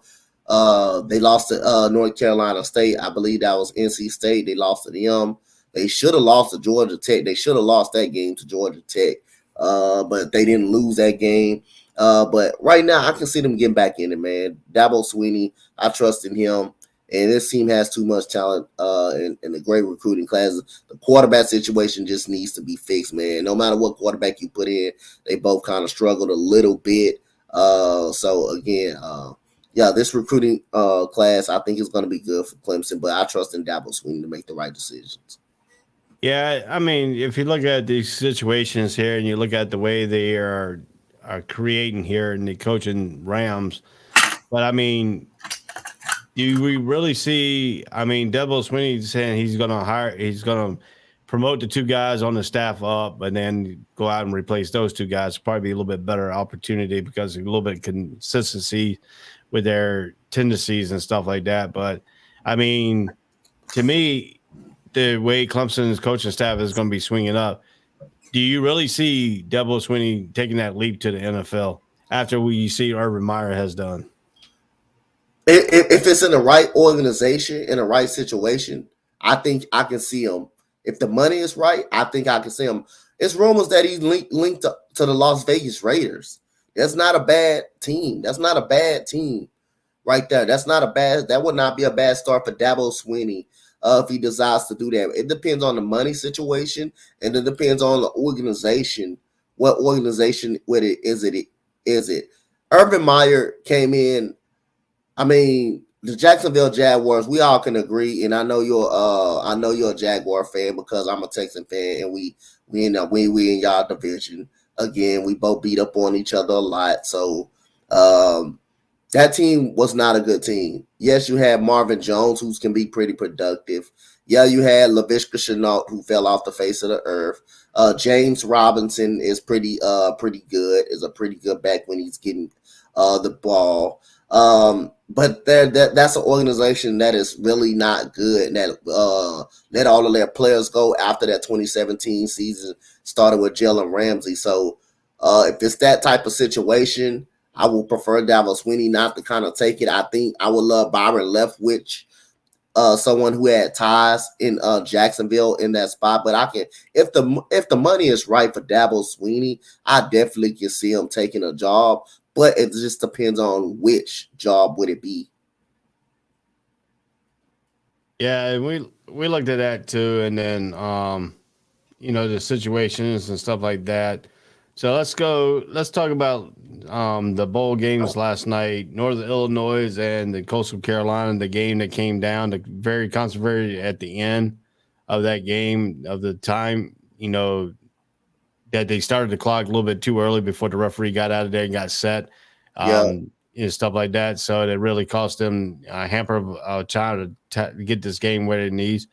Speaker 3: They lost to North Carolina State. I believe that was NC State. They lost to them. They should have lost to Georgia Tech. They should have lost that game to Georgia Tech, but they didn't lose that game. But right now, I can see them getting back in it, man. Dabo Swinney, I trust in him. And this team has too much talent and a great recruiting class. The quarterback situation just needs to be fixed, man. No matter what quarterback you put in, they both kind of struggled a little bit. So again, yeah, this recruiting class I think is going to be good for Clemson, but I trust in Dabo Swinney to make the right decisions.
Speaker 2: Yeah, I mean, if you look at these situations here and you look at the way they are creating here and the coaching Rams, but I mean, do we really see? I mean, Dabo Swinney saying he's going to promote the two guys on the staff up, and then go out and replace those two guys. Probably be a little bit better opportunity because a little bit consistency with their tendencies and stuff like that. But I mean, to me, the way Clemson's coaching staff is going to be swinging up, do you really see Dabo Swinney taking that leap to the NFL after we see Urban Meyer has done?
Speaker 3: If it's in the right organization, in the right situation, I think I can see him. If the money is right, I think I can see him. It's rumors that he's linked to the Las Vegas Raiders. That's not a bad team. That's not a bad team right there. That would not be a bad start for Dabo Swinney if he decides to do that. It depends on the money situation, and it depends on the organization. What organization is it? Urban Meyer came in. I mean, the Jacksonville Jaguars, we all can agree, and I know you're a Jaguar fan because I'm a Texan fan, and we in y'all division. Again, we both beat up on each other a lot. So that team was not a good team. Yes, you had Marvin Jones, who can be pretty productive. Yeah, you had Laviska Shenault, who fell off the face of the earth. James Robinson is pretty good, is a pretty good back when he's getting the ball. But that's an organization that is really not good, and that let all of their players go after that 2017 season started with Jalen Ramsey. So if it's that type of situation, I will prefer Dabo Swinney not to kind of take it. I think I would love Byron Leftwich, someone who had ties in Jacksonville in that spot. But I can, if the money is right for Dabo Swinney, I definitely can see him taking a job. But it just depends on which job would it be.
Speaker 2: Yeah, and we looked at that too, and then the situations and stuff like that. So let's talk about the bowl games last night, Northern Illinois and the Coastal Carolina, the game that came down, the very controversial at the end of that game, of the time, that they started the clock a little bit too early before the referee got out of there and got set. Stuff like that. So it really cost them a hamper of time to get this game where it needs.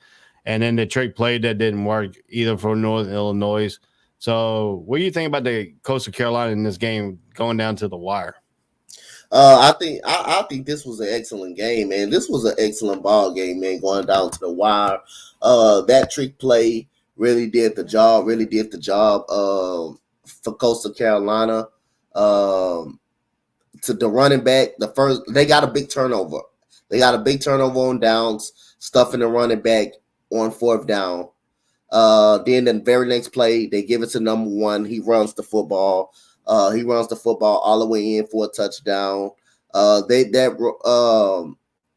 Speaker 2: And then the trick play that didn't work either for Northern Illinois. So what do you think about the Coastal Carolina in this game going down to the wire?
Speaker 3: I think this was an excellent game, man. This was an excellent ball game, man, going down to the wire. That trick play really did the job for Coastal Carolina. To the running back, they got a big turnover. They got a big turnover on downs, stuffing the running back on fourth down. Then the very next play, they give it to number one. He runs the football. All the way in for a touchdown. That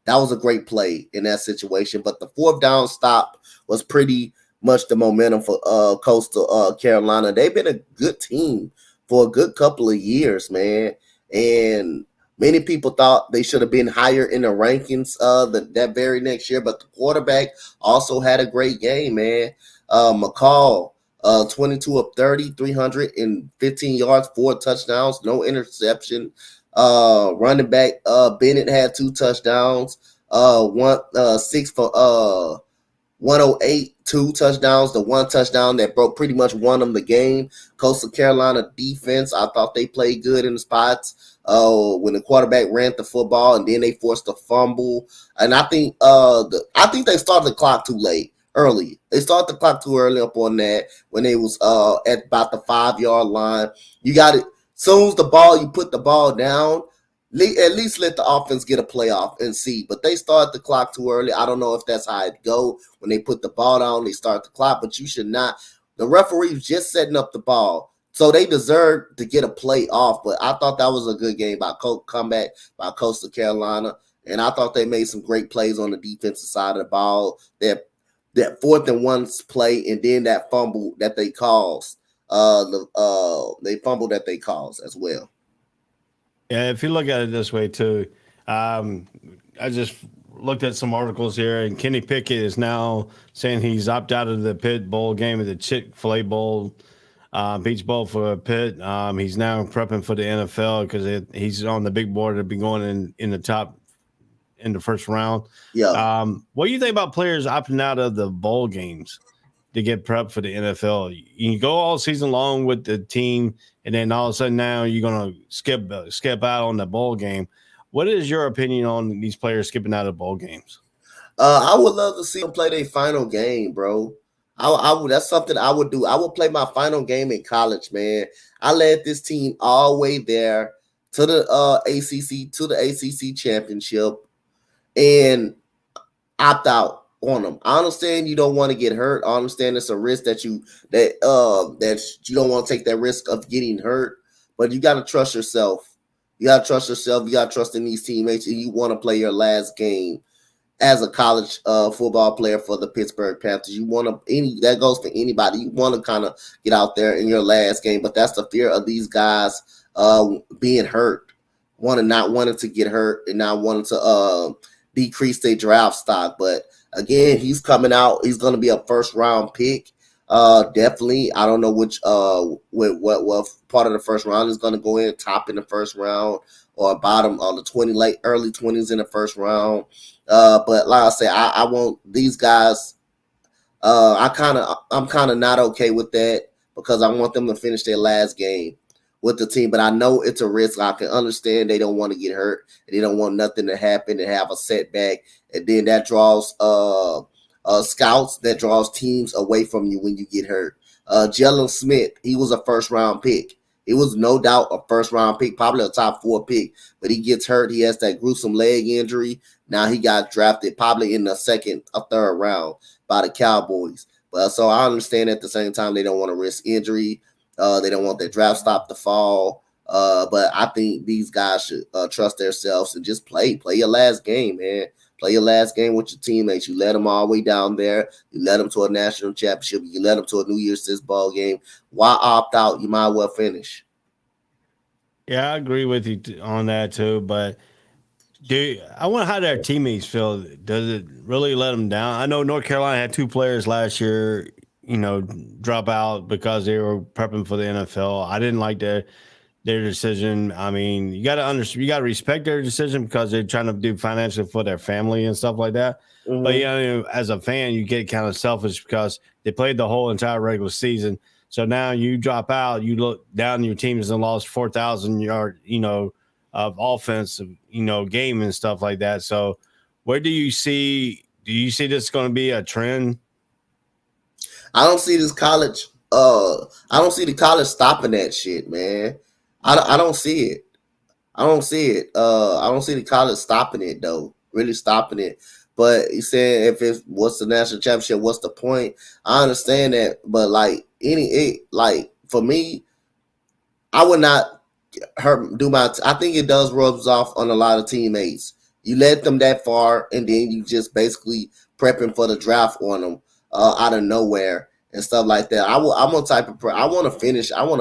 Speaker 3: was a great play in that situation. But the fourth down stop was pretty much the momentum for Coastal Carolina. They've been a good team for a good couple of years, man. And many people thought they should have been higher in the rankings that very next year. But the quarterback also had a great game, man. McCall, 22 of 30, 315 yards, 4 touchdowns, no interception. Running back Bennett had 2 touchdowns, 6 for 108, 2 touchdowns. The 1 touchdown that pretty much won them the game. Coastal Carolina defense, I thought they played good in the spots when the quarterback ran the football, and then they forced a fumble. And I think they started the clock too late. Early. They started the clock too early up on that when they was at about the 5-yard line. You got it. Soon as you put the ball down, at least let the offense get a playoff and see. But they start the clock too early. I don't know if that's how it go. When they put the ball down, they start the clock. But you should not. The referee was just setting up the ball. So they deserve to get a play off. But I thought that was a good game comeback by Coastal Carolina. And I thought they made some great plays on the defensive side of the ball. That 4th and 1 play, and then that fumble that they caused. They fumbled that they caused as well.
Speaker 2: Yeah, if you look at it this way too, I just looked at some articles here, and Kenny Pickett is now saying he's opted out of the Pitt Bowl game at the Chick-fil-A Bowl, Beach Bowl for Pitt. He's now prepping for the NFL because he's on the big board to be going in the top in the first round.
Speaker 3: Yeah.
Speaker 2: What do you think about players opting out of the bowl games to get prepped for the NFL? You go all season long with the team, and then all of a sudden now you're gonna skip out on the bowl game. What is your opinion on these players skipping out of bowl games?
Speaker 3: I would love to see them play their final game, bro. I would. That's something I would do. I would play my final game in college, man. I led this team all the way there to the ACC championship, and opt out on them. I understand you don't want to get hurt. I understand it's a risk that you don't want to take that risk of getting hurt, but you got to trust yourself. You got to trust yourself. You got to trust in these teammates, and you want to play your last game as a college football player for the Pittsburgh Panthers. You want to that goes for anybody. You want to kind of get out there in your last game, but that's the fear of these guys being hurt, not wanting to get hurt and not wanting to decrease their draft stock. But again, he's coming out. He's going to be a first round pick. Definitely. I don't know which what part of the first round is going to go in, top in the first round or bottom on the early 20s in the first round. But like I say, I want these guys. I'm kind of not okay with that because I want them to finish their last game with the team. But I know it's a risk. I can understand they don't want to get hurt. And they don't want nothing to happen and have a setback. And then that draws scouts, that draws teams away from you when you get hurt. Jello Smith, he was a first round pick. It was no doubt a first round pick, probably a top 4 pick, but he gets hurt. He has that gruesome leg injury. Now he got drafted probably in the second or third round by the Cowboys. But so I understand at the same time they don't want to risk injury. They don't want their draft stock to fall. But I think these guys should trust themselves and just play your last game, man. Play your last game with your teammates. You led them all the way down there. You led them to a national championship. You led them to a New Year's Six ball game. Why opt out? You might well finish.
Speaker 2: Yeah, I agree with you on that too. But I wonder how their teammates feel. Does it really let them down? I know North Carolina had 2 players last year, drop out because they were prepping for the NFL. I didn't like their decision. I mean, you got to respect their decision because they're trying to do financially for their family and stuff like that. Mm-hmm. But as a fan, you get kind of selfish because they played the whole entire regular season. So now you drop out, you look down, your team has lost 4,000 yard, of offensive, game and stuff like that. So where do you see this going to be a trend?
Speaker 3: I don't see this college. I don't see the college stopping that shit, man. I don't see it. I don't see it. I don't see the college stopping it though. Really stopping it. But he said, what's the national championship? What's the point? I understand that, but for me, I would not I think it does rubs off on a lot of teammates. You led them that far, and then you just basically prepping for the draft on them out of nowhere and stuff like that. I'm a type of I want to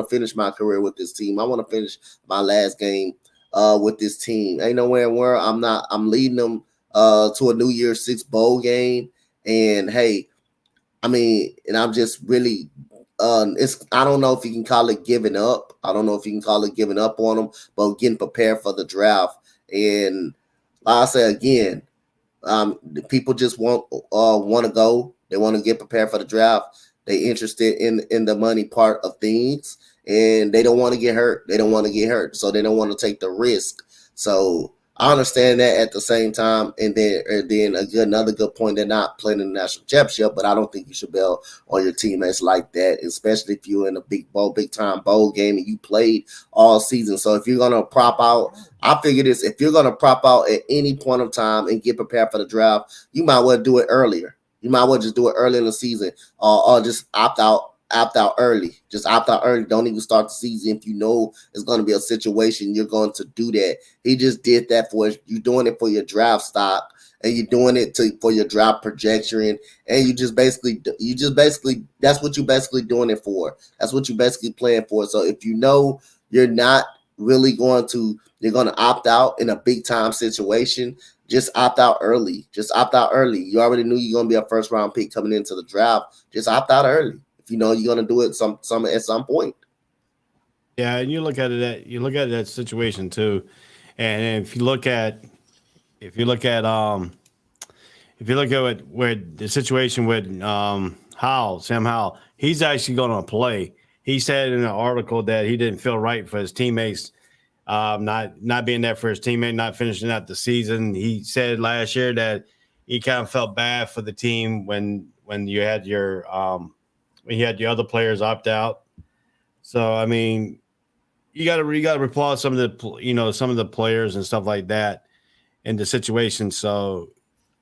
Speaker 3: finish my career with this team. I want to finish my last game with this team. Ain't nowhere where I'm leading them to a New Year's Six bowl game. And hey, I mean, and I'm just really I don't know if you can call it giving up. I don't know if you can call it giving up on them, but getting prepared for the draft. And like I say again, the people just want to go. They want to get prepared for the draft. They interested in the money part of things, and they don't want to get hurt. They don't want to get hurt, so they don't want to take the risk. So I understand that at the same time, and then another good point, they're not playing in the national championship, but I don't think you should bail on your teammates like that, especially if you're in a big time bowl game and you played all season. So if you're gonna prop out, I figure this: if you're gonna prop out at any point of time and get prepared for the draft, you might well do it earlier. You might well just do it early in the season, or just opt out early. Just opt out early. Don't even start the season if you know it's going to be a situation you're going to do that. He just did that for you. Doing it for your draft stock, and you're doing it for your draft projection, and you just basically that's what you're basically doing it for. That's what you're basically playing for. So if you know you're not really going to you're going to opt out in a big time situation, just opt out early. Just opt out early. You already knew you're going to be a first round pick coming into the draft. Just opt out early if you know you're going to do it at some point.
Speaker 2: Yeah, and you look at that situation too, and if you look at where the situation with Sam Howell, he's actually going to play. He said in an article that he didn't feel right for his teammates, not being there for his teammate, not finishing out the season. He said last year that he kind of felt bad for the team when you had your other players opt out. So I mean, you got to applaud some of the players and stuff like that in the situation. So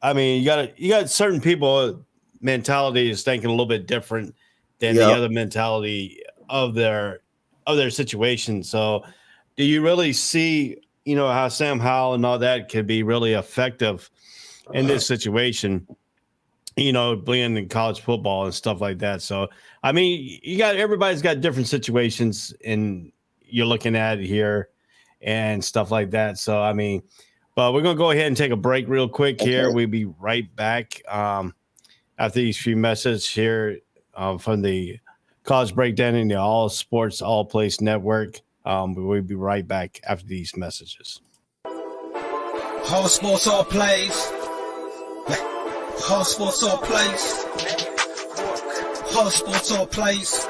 Speaker 2: I mean, you got certain people mentality is thinking a little bit different than the other mentality of their situation. So do you really see, how Sam Howell and all that could be really effective in this situation, being in college football and stuff like that? So, I mean, everybody's got different situations and you're looking at it here and stuff like that. So, I mean, but we're going to go ahead and take a break real quick here. We'll be right back after these few messages here from the College Breakdown in the All Sports, All Place Network. We'll be right back after these messages.
Speaker 1: All sports, all plays. All sports, all plays. All sports, all plays.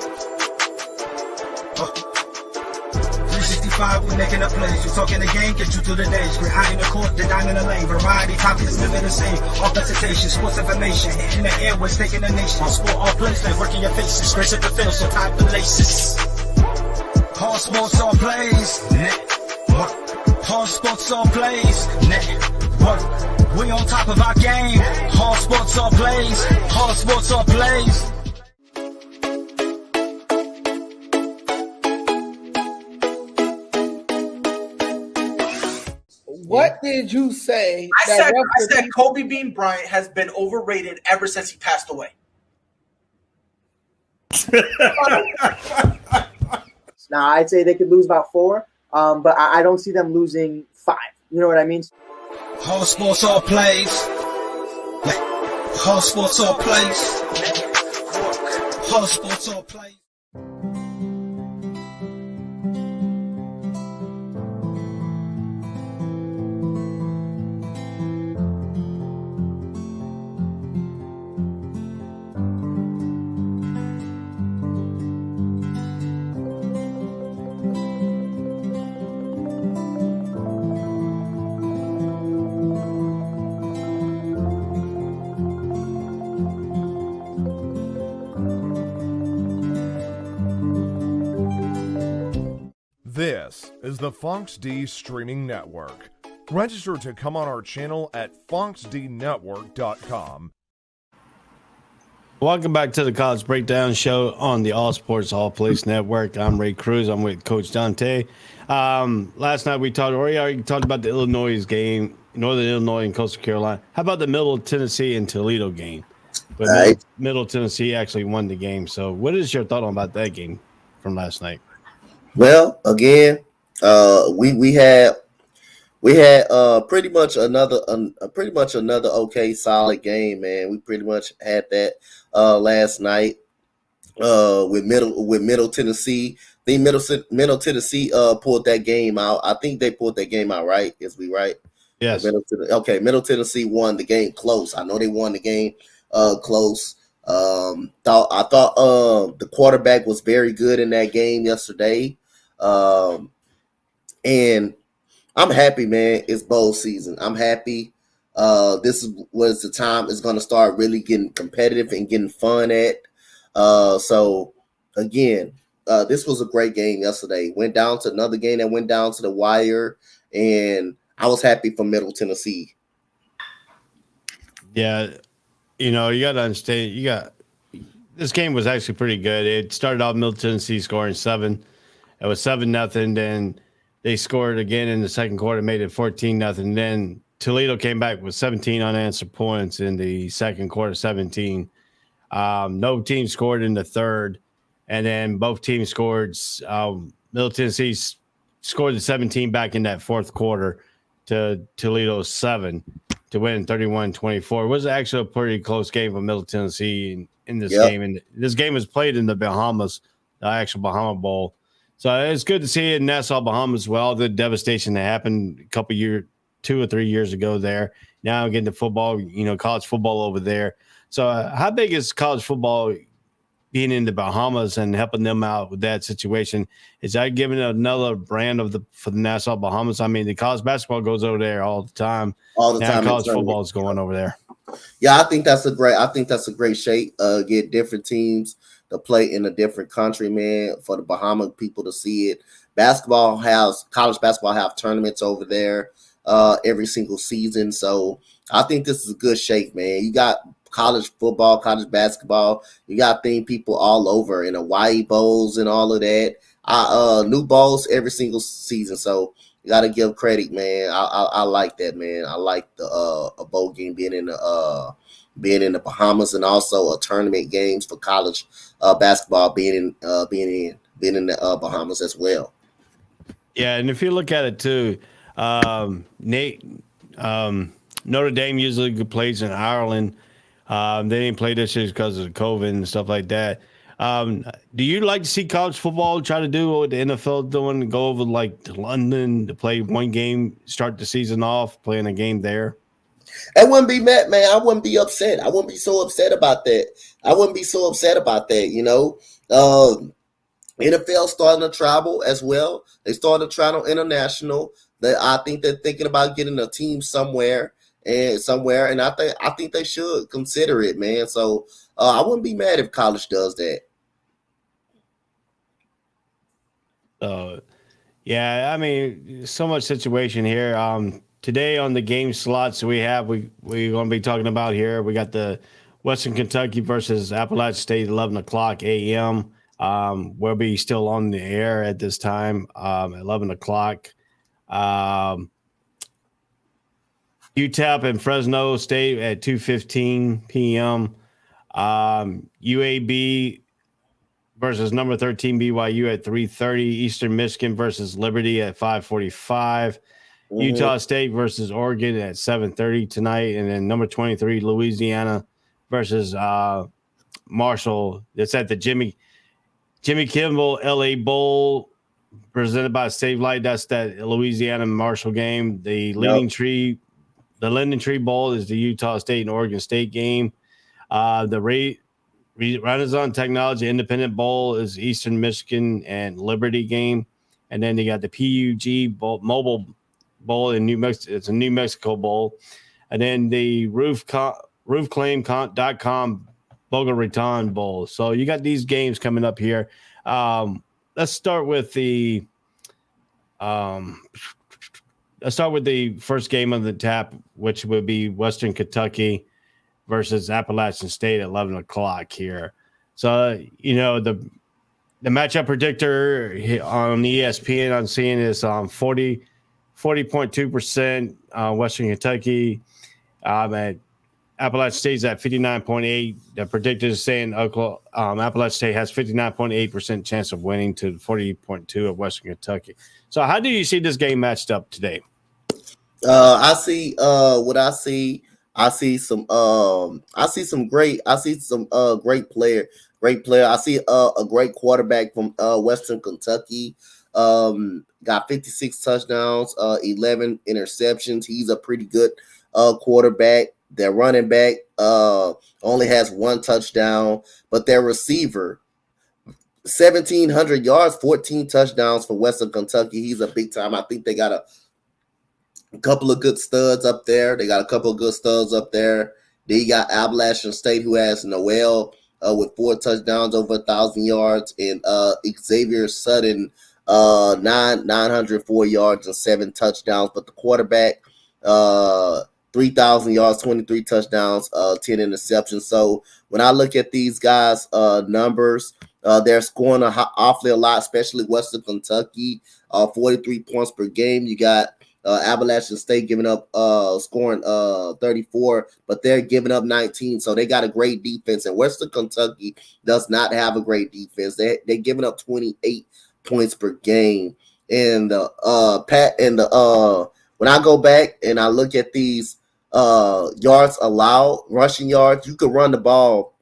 Speaker 1: 365, we're making a plays. We're talking the game, get you through the days. We're high in the court, the dime in the lane. Variety, topics, living the same. All presentation, sports information. Hitting the airways, taking the nation. All sport, all plays, they working your faces. Grace at the field, so tie the laces. All sports, all plays. Network. All sports, all plays. Network. We on top of our game. All sports, all plays. All sports, all plays.
Speaker 7: What did you say?
Speaker 4: I said Kobe Bean Bryant has been overrated ever since he passed away.
Speaker 5: Now, I'd say they could lose about 4, but I don't see them losing 5. You know what I mean?
Speaker 1: All sports, all plays. All sports, all plays. All sports, all plays.
Speaker 6: This is the Fonx D Streaming Network. Register to come on our channel at fonxdnetwork.com.
Speaker 2: Welcome back to the College Breakdown Show on the All Sports, All Place Network. I'm Ray Cruz. I'm with Coach Dante. Last night we already talked about the Illinois game, Northern Illinois and Coastal Carolina. How about the Middle Tennessee and Toledo game? But Middle Tennessee actually won the game. So what is your thought about that game from last night?
Speaker 3: Well, again, we had pretty much another okay solid game, man. We pretty much had that last night with Middle Tennessee. I think Middle Tennessee pulled that game out. I think they pulled that game out, right? Is we right?
Speaker 2: Yes.
Speaker 3: Middle Tennessee won the game close. I know they won the game close. I thought the quarterback was very good in that game yesterday. And I'm happy, man. It's bowl season. I'm happy. This was the time it's going to start really getting competitive and getting fun at. So again, this was a great game yesterday. Went down to another game that went down to the wire, and I was happy for Middle Tennessee.
Speaker 2: Yeah, you got to understand. This game was actually pretty good. It started off Middle Tennessee scoring 7. It was 7-0. Then they scored again in the second quarter, made it 14-0. Then Toledo came back with 17 unanswered points in the second quarter, 17. No team scored in the third, and then both teams scored. Middle Tennessee scored the 17 back in that fourth quarter to Toledo's 7 to win 31-24. It was actually a pretty close game for Middle Tennessee in this game. And this game was played in the Bahamas, the actual Bahama Bowl. So it's good to see it in Nassau, Bahamas. Well, the devastation that happened a couple years, 2 or 3 years ago there. Now getting to football, college football over there. So how big is college football being in the Bahamas and helping them out with that situation? Is that giving another brand for the Nassau Bahamas? I mean, the college basketball goes over there all the time. Now college football is going over there.
Speaker 3: Yeah, I think that's a great shape. Get different teams to play in a different country, man, for the Bahama people to see it. College basketball have tournaments over there every single season. So I think this is a good shape, man. You got college football, college basketball. You got people all over in Hawaii bowls and all of that. New bowls every single season. So you got to give credit, man. I like that, man. I like the a bowl game being in the Bahamas, and also a tournament games for college basketball being in the Bahamas as well. Yeah,
Speaker 2: and if you look at it too, Notre Dame usually plays in Ireland. They didn't play this year because of COVID and stuff like that. Do you like to see college football try to do what the NFL doing, go over to London to play one game, start the season off, playing a game there?
Speaker 3: I wouldn't be mad, man. I wouldn't be upset. I wouldn't be so upset about that. NFL starting to travel as well. They started to travel international. I think they're thinking about getting a team somewhere, and I think they should consider it, man. So I wouldn't be mad if college does that.
Speaker 2: Yeah, I mean, so much situation here. Today on the game slots we're going to be talking about here. We got the Western Kentucky versus Appalachian State, 11 o'clock a.m. We'll be still on the air at this time, 11 o'clock. UTEP and Fresno State at 2:15 p.m. UAB versus number 13 BYU at 3:30. Eastern Michigan versus Liberty at 5:45. Utah State versus Oregon at 7:30 tonight, and then number 23 Louisiana versus Marshall. It's at the Jimmy Kimmel LA Bowl, presented by Save Light. That's that Louisiana Marshall game. The Linden Tree Bowl is the Utah State and Oregon State game. The Renaissance Technology Independent Bowl is Eastern Michigan and Liberty game. And then they got the PUG Bowl, Mobile Bowl in New Mexico. It's a New Mexico Bowl. And then the roofclaim.com Boca Raton Bowl. So you got these games coming up here. Let's start with the first game of the tap, which would be Western Kentucky versus Appalachian State at 11 o'clock here. So, the matchup predictor on ESPN I'm seeing is 40.2% Western Kentucky. At Appalachian State's at 59.8%. The predictor is saying Appalachian State has 59.8% chance of winning to 40.2% of Western Kentucky. So how do you see this game matched up today?
Speaker 3: I see some great player. I see a great quarterback from Western Kentucky. Got 56 touchdowns, 11 interceptions. He's a pretty good quarterback. Their running back only has 1 touchdown, but their receiver, 1,700 yards, 14 touchdowns for Western Kentucky. He's a big time. I think they got a couple of good studs up there. Then you got Appalachian State, who has Noel with 4 touchdowns, over 1,000 yards, and Xavier Sutton, 904 yards and 7 touchdowns. But the quarterback, 3,000 yards, 23 touchdowns, 10 interceptions. So when I look at these guys' numbers, they're scoring awfully a lot, especially Western Kentucky, 43 points per game. You got Appalachian State giving up, scoring 34, but they're giving up 19. So they got a great defense, and Western Kentucky does not have a great defense. They're giving up 28 points per game. And when I go back and I look at these yards allowed, rushing yards, you could run the ball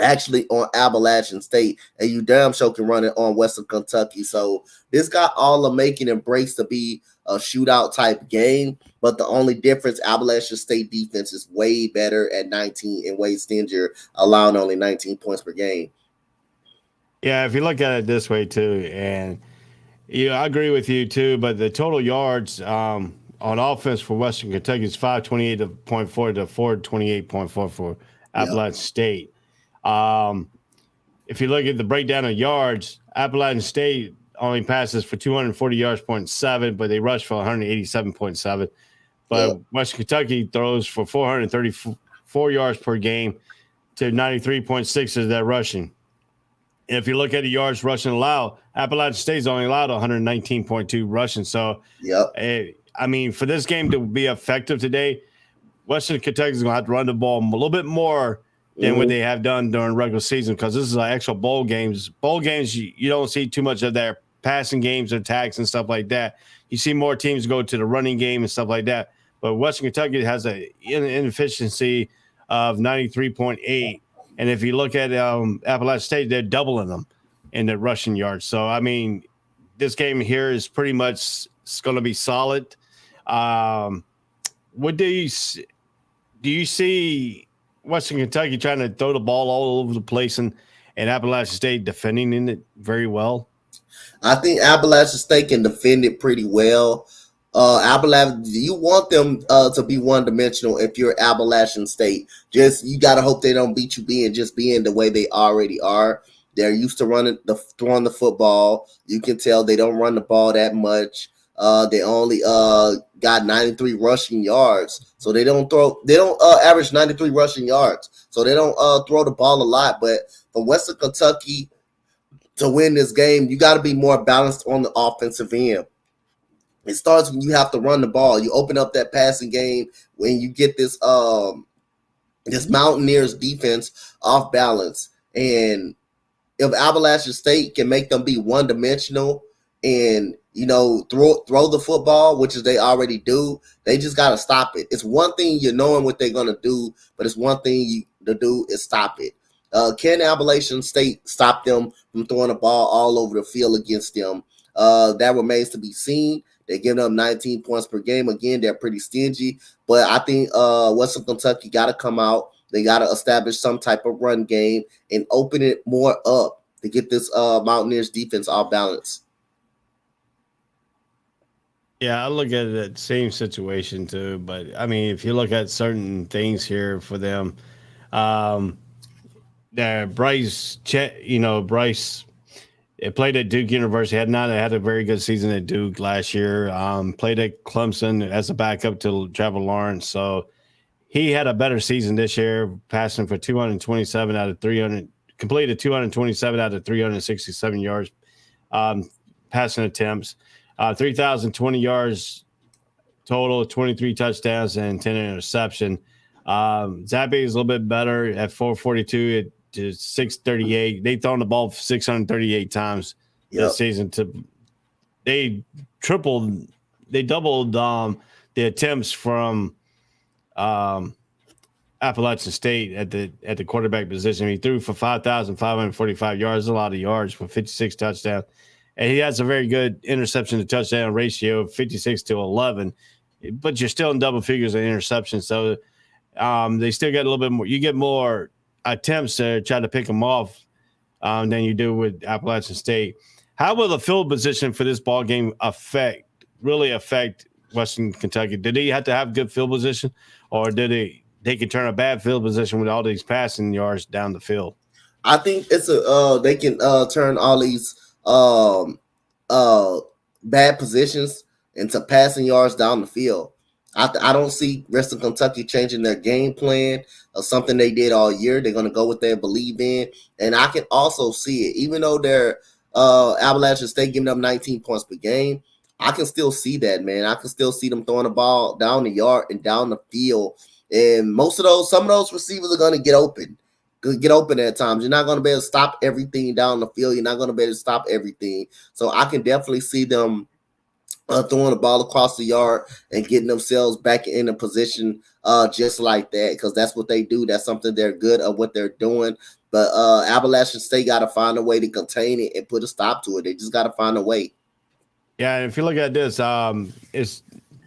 Speaker 3: actually on Appalachian State, and you damn sure can run it on Western Kentucky. So this got all the making and breaks to be a shootout type game, but the only difference, Appalachian State defense is way better at 19 and way stingier, allowing only 19 points per game.
Speaker 2: Yeah, if you look at it this way too, and I agree with you too, but the total yards on offense for Western Kentucky is 528.4 to 428.4 for Appalachian State. If you look at the breakdown of yards, Appalachian State only passes for 240 yards, 0.7, but they rush for 187.7. But Western Kentucky throws for 434 yards per game to 93.6 is that rushing. And if you look at the yards rushing allowed, Appalachian State's only allowed 119.2 rushing. So, I mean, for this game to be effective today, Western Kentucky is going to have to run the ball a little bit more than what they have done during regular season, because this is an actual bowl games. Bowl games, you don't see too much of their passing games, attacks, and stuff like that. You see more teams go to the running game and stuff like that. But Western Kentucky has an inefficiency of 93.8. And if you look at Appalachian State, they're doubling them in the rushing yards. So, I mean, this game here is pretty much going to be solid. What do you see Western Kentucky trying to throw the ball all over the place and Appalachian State defending in it very well?
Speaker 3: I think Appalachian State can defend it pretty well. You want them to be one-dimensional if you're Appalachian State. You got to hope they don't beat you being the way they already are. They're used to throwing the football. You can tell they don't run the ball that much. They only got 93 rushing yards, so they don't average 93 rushing yards, so they don't throw the ball a lot. But for Western Kentucky to win this game, you got to be more balanced on the offensive end. It starts when you have to run the ball. You open up that passing game when you get this Mountaineers defense off balance. And if Appalachian State can make them be one-dimensional and, throw the football, which is they already do, they just got to stop it. It's one thing knowing what they're going to do, but it's one thing to do is stop it. Can Appalachian State stop them from throwing the ball all over the field against them? That remains to be seen. They're giving up 19 points per game. Again, they're pretty stingy. But I think Western Kentucky got to come out. They got to establish some type of run game and open it more up to get this Mountaineers defense off balance.
Speaker 2: Yeah, I look at the same situation too. But, I mean, if you look at certain things here for them, Bryce it played at Duke University. Had a very good season at Duke last year. Played at Clemson as a backup to Trevor Lawrence. So he had a better season this year, passing for 227 out of 300, completed 227 out of 367 yards, passing attempts, 3,020 yards total, 23 touchdowns and 10 interception. Zappe is a little bit better at 442 to 638. They've thrown the ball 638 times this season. They doubled the attempts from Appalachian State at the quarterback position. He threw for 5,545 yards, a lot of yards for 56 touchdowns. And he has a very good interception to touchdown ratio of 56 to 11. But you're still in double figures of interceptions. So they still get a little bit more. You get more attempts to try to pick them off than you do with Appalachian State. How will the field position for this ball game really affect Western Kentucky? Did he have to have good field position, or did they can turn a bad field position with all these passing yards down the field?
Speaker 3: I think it's they can turn all these bad positions into passing yards down the field. I don't see Western Kentucky changing their game plan of something they did all year. They're going to go with they believe in. And I can also see it. Even though they're Appalachian State giving up 19 points per game, I can still see that, man. I can still see them throwing the ball down the yard and down the field. And some of those receivers are going to get open at times. You're not going to be able to stop everything down the field. You're not going to be able to stop everything. So I can definitely see them throwing the ball across the yard and getting themselves back in a position just like that, because that's what they do. That's something they're good at what they're doing. But Appalachian State got to find a way to contain it and put a stop to it. They just got to find a way.
Speaker 2: Yeah, and if you look at this, it's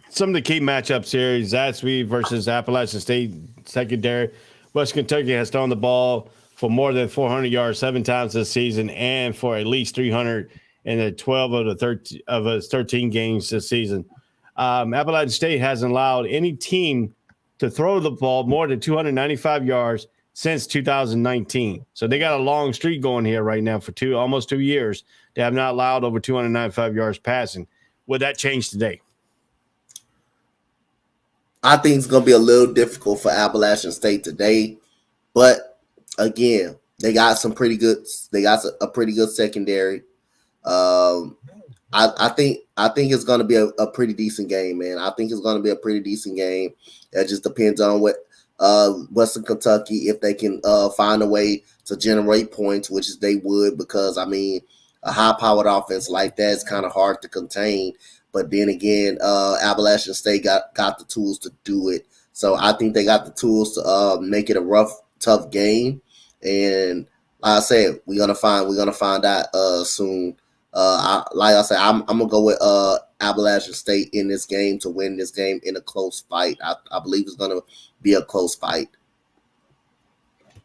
Speaker 2: some of the key matchups here. Zaxby versus Appalachian State secondary. West Kentucky has thrown the ball for more than 400 yards 7 times this season, and for at least 300 in the 12 of its 13 games this season. Appalachian State hasn't allowed any team to throw the ball more than 295 yards since 2019. So they got a long streak going here right now for almost 2 years. They have not allowed over 295 yards passing. Would that change today?
Speaker 3: I think it's going to be a little difficult for Appalachian State today, but again, they got a pretty good secondary. I think it's going to be a pretty decent game, man. I think it's going to be a pretty decent game. It just depends on what Western Kentucky, if they can find a way to generate points, which is they would, because I mean, a high-powered offense like that is kind of hard to contain. But then again, Appalachian State got the tools to do it. So I think they got the tools to make it a rough, tough game. And like I said, we're gonna find out soon. Like I said, I'm gonna go with Appalachian State in this game to win this game in a close fight. I believe it's gonna be a close fight.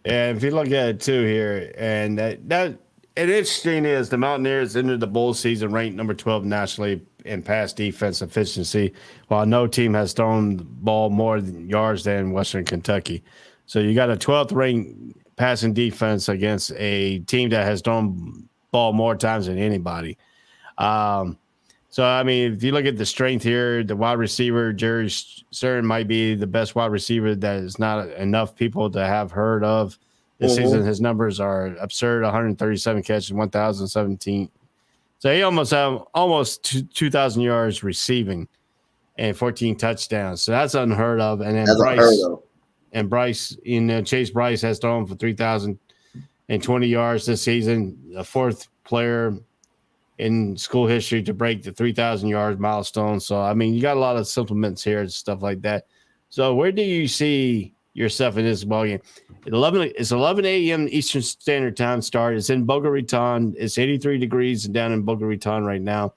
Speaker 2: And if you look at it too here, and that interesting is the Mountaineers entered the bowl season ranked number 12 nationally in pass defense efficiency, while no team has thrown the ball more yards than Western Kentucky. So you got a 12th ranked passing defense against a team that has thrown ball more times than anybody. So, I mean, if you look at the strength here, the wide receiver, Jerry Stern, might be the best wide receiver that is not enough people to have heard of this season. His numbers are absurd: 137 catches, 1,017. So he almost 2,000 yards receiving and 14 touchdowns. So that's unheard of. And then Bryce, Chase Bryce has thrown for 3,020 yards this season, the 4th player in school history to break the 3,000 yards milestone. So, I mean, you got a lot of supplements here and stuff like that. So where do you see yourself in this ballgame? It's 11 a.m. Eastern Standard Time start. It's in Boca Raton. It's 83 degrees down in Boca Raton right now.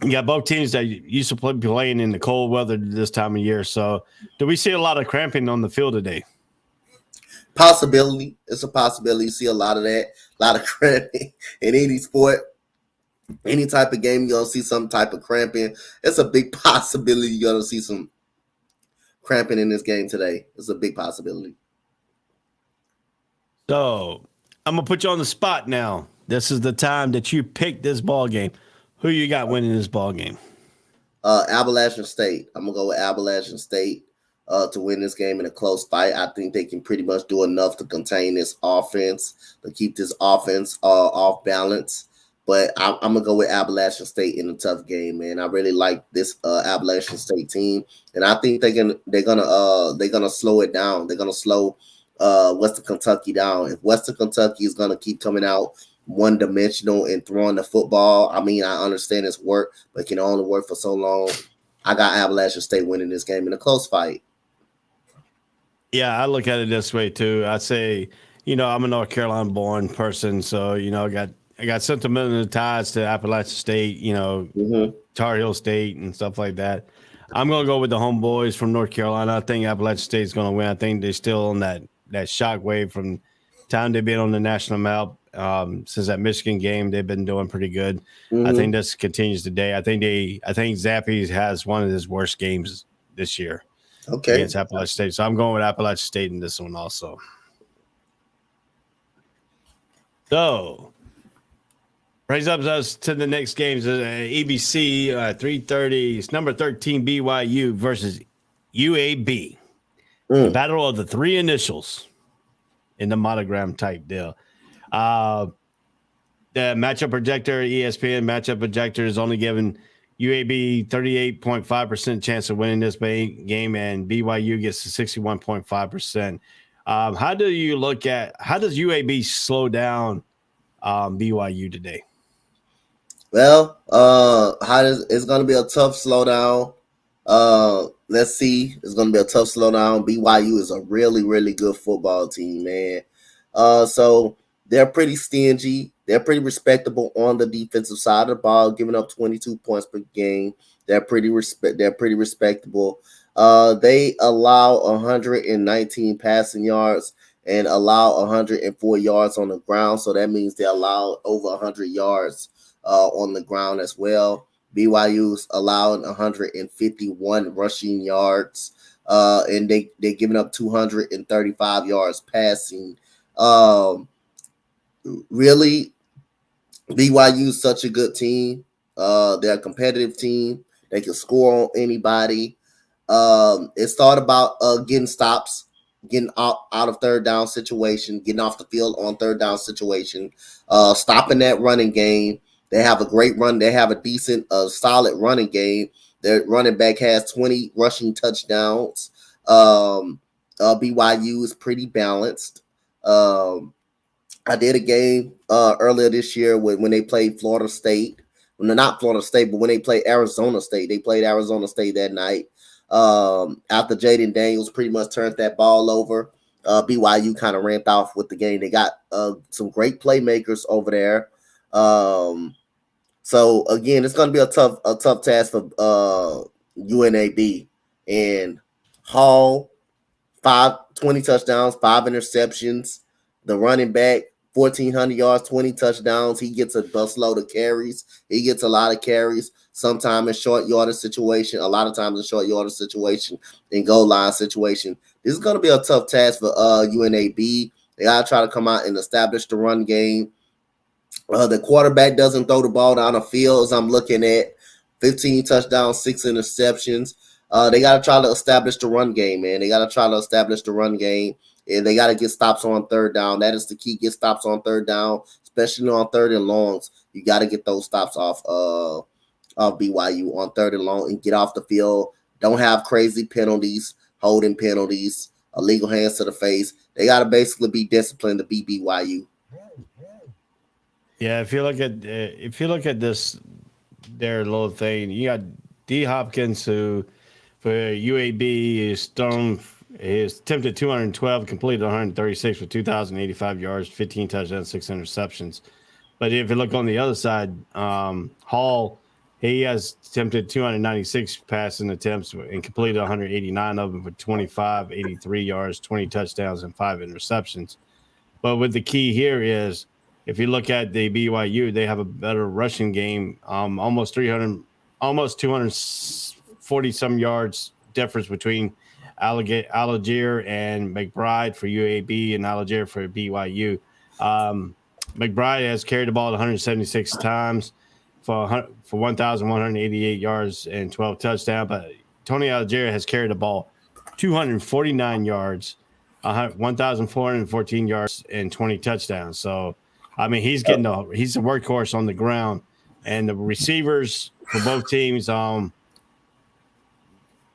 Speaker 2: You got both teams that used to play playing in the cold weather this time of year. So do we see a lot of cramping on the field today?
Speaker 3: Possibility. It's a possibility. You see a lot of that, a lot of cramping in any sport. Any type of game, you're going to see some type of cramping. It's a big possibility you're going to see some cramping in this game today. It's a big possibility.
Speaker 2: So I'm going to put you on the spot now. This is the time that you pick this ball game. Who you got winning this ball game?
Speaker 3: Appalachian State. I'm going to go with Appalachian State to win this game in a close fight. I think they can pretty much do enough to contain this offense, to keep this offense off balance. But I'm going to go with Appalachian State in a tough game, man. I really like this Appalachian State team, and I think they're gonna slow it down. They're gonna slow Western Kentucky down. If Western Kentucky is gonna keep coming out one-dimensional and throwing the football, I mean, I understand it's work, but it can only work for so long. I got Appalachian State winning this game in a close fight.
Speaker 2: Yeah, I look at it this way too. I say, I'm a North Carolina-born person, so I got sentimental ties to Appalachian State, Tar Heel State and stuff like that. I'm going to go with the homeboys from North Carolina. I think Appalachian State is going to win. I think they're still on that shock wave from time they've been on the national map. Since that Michigan game, they've been doing pretty good. I think this continues today. I think Zappy has one of his worst games this year against Appalachian State. So I'm going with Appalachian State in this one also. So brings up us to the next games. ABC 3:30. It's number 13 BYU versus UAB. The battle of the 3 initials in the monogram type deal. The matchup projector, ESPN matchup projector, is only giving UAB 38.5% chance of winning this game, and BYU gets to 61.5%. How does UAB slow down BYU today?
Speaker 3: Well, it's going to be a tough slowdown. Let's see. It's going to be a tough slowdown. BYU is a really, really good football team, man. So they're pretty stingy. They're pretty respectable on the defensive side of the ball, giving up 22 points per game. They're pretty respectable. They allow 119 passing yards and allow 104 yards on the ground. So that means they allow over 100 yards on the ground as well. BYU's allowing 151 rushing yards, and they're giving up 235 yards passing. Really, BYU is such a good team. They're a competitive team. They can score on anybody. It's thought about getting stops, getting out of third down situation, getting off the field on third down situation, stopping that running game. They have a great run. They have a decent, solid running game. Their running back has 20 rushing touchdowns. BYU is pretty balanced. I did a game earlier this year when they played Florida State. Well, not Florida State, but when they played Arizona State. They played Arizona State that night. After Jaden Daniels pretty much turned that ball over, BYU kind of ramped off with the game. They got some great playmakers over there. So again, it's going to be a tough task for UNAB. And Hall, 20 touchdowns, 5 interceptions. The running back, 1,400 yards, 20 touchdowns. He gets a busload of carries. He gets a lot of carries. Sometimes in short yardage situation, a lot of times in short yardage situation, in goal line situation. This is going to be a tough task for UNAB. They got to try to come out and establish the run game. The quarterback doesn't throw the ball down the field, as I'm looking at 15 touchdowns, 6 interceptions. They got to try to establish the run game, man. They got to try to establish the run game, and they got to get stops on third down. That is the key. Get stops on third down, especially on third and longs. You got to get those stops off BYU on third and long and get off the field. Don't have crazy penalties, holding penalties, illegal hands to the face. They got to basically be disciplined to beat BYU.
Speaker 2: Yeah, if you look at this, their little thing, you got Dee Hopkins, who for UAB is attempted 212, completed 136 for 2,085 yards, 15 touchdowns, 6 interceptions. But if you look on the other side, Hall, he has attempted 296 passing attempts and completed 189 of them for 83 yards, 20 touchdowns, and 5 interceptions. But what the key here is, if you look at the BYU, they have a better rushing game, almost 240 some yards difference between Algier and McBride for UAB and Algier for BYU. McBride has carried the ball 176 times for 1,188 yards and 12 touchdowns, but Tony Algier has carried the ball 249 yards, 1,414 yards, and 20 touchdowns. So, I mean, he's a workhorse on the ground, and the receivers for both teams,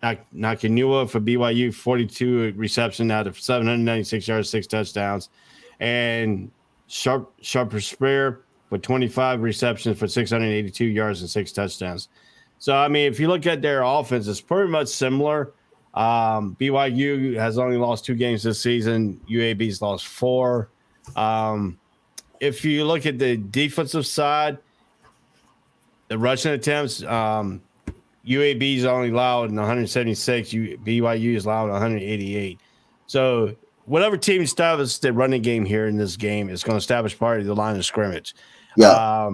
Speaker 2: Nakanua for BYU, 42 reception out of 796 yards, 6 touchdowns, and Sharper Spear with 25 receptions for 682 yards and 6 touchdowns. So, I mean, if you look at their offense, it's pretty much similar. BYU has only lost 2 games this season. UAB's lost 4. If you look at the defensive side, the rushing attempts, UAB's only allowed 176. BYU is allowed 188. So whatever team establishes the running game here in this game is going to establish part of the line of scrimmage.
Speaker 3: Yeah.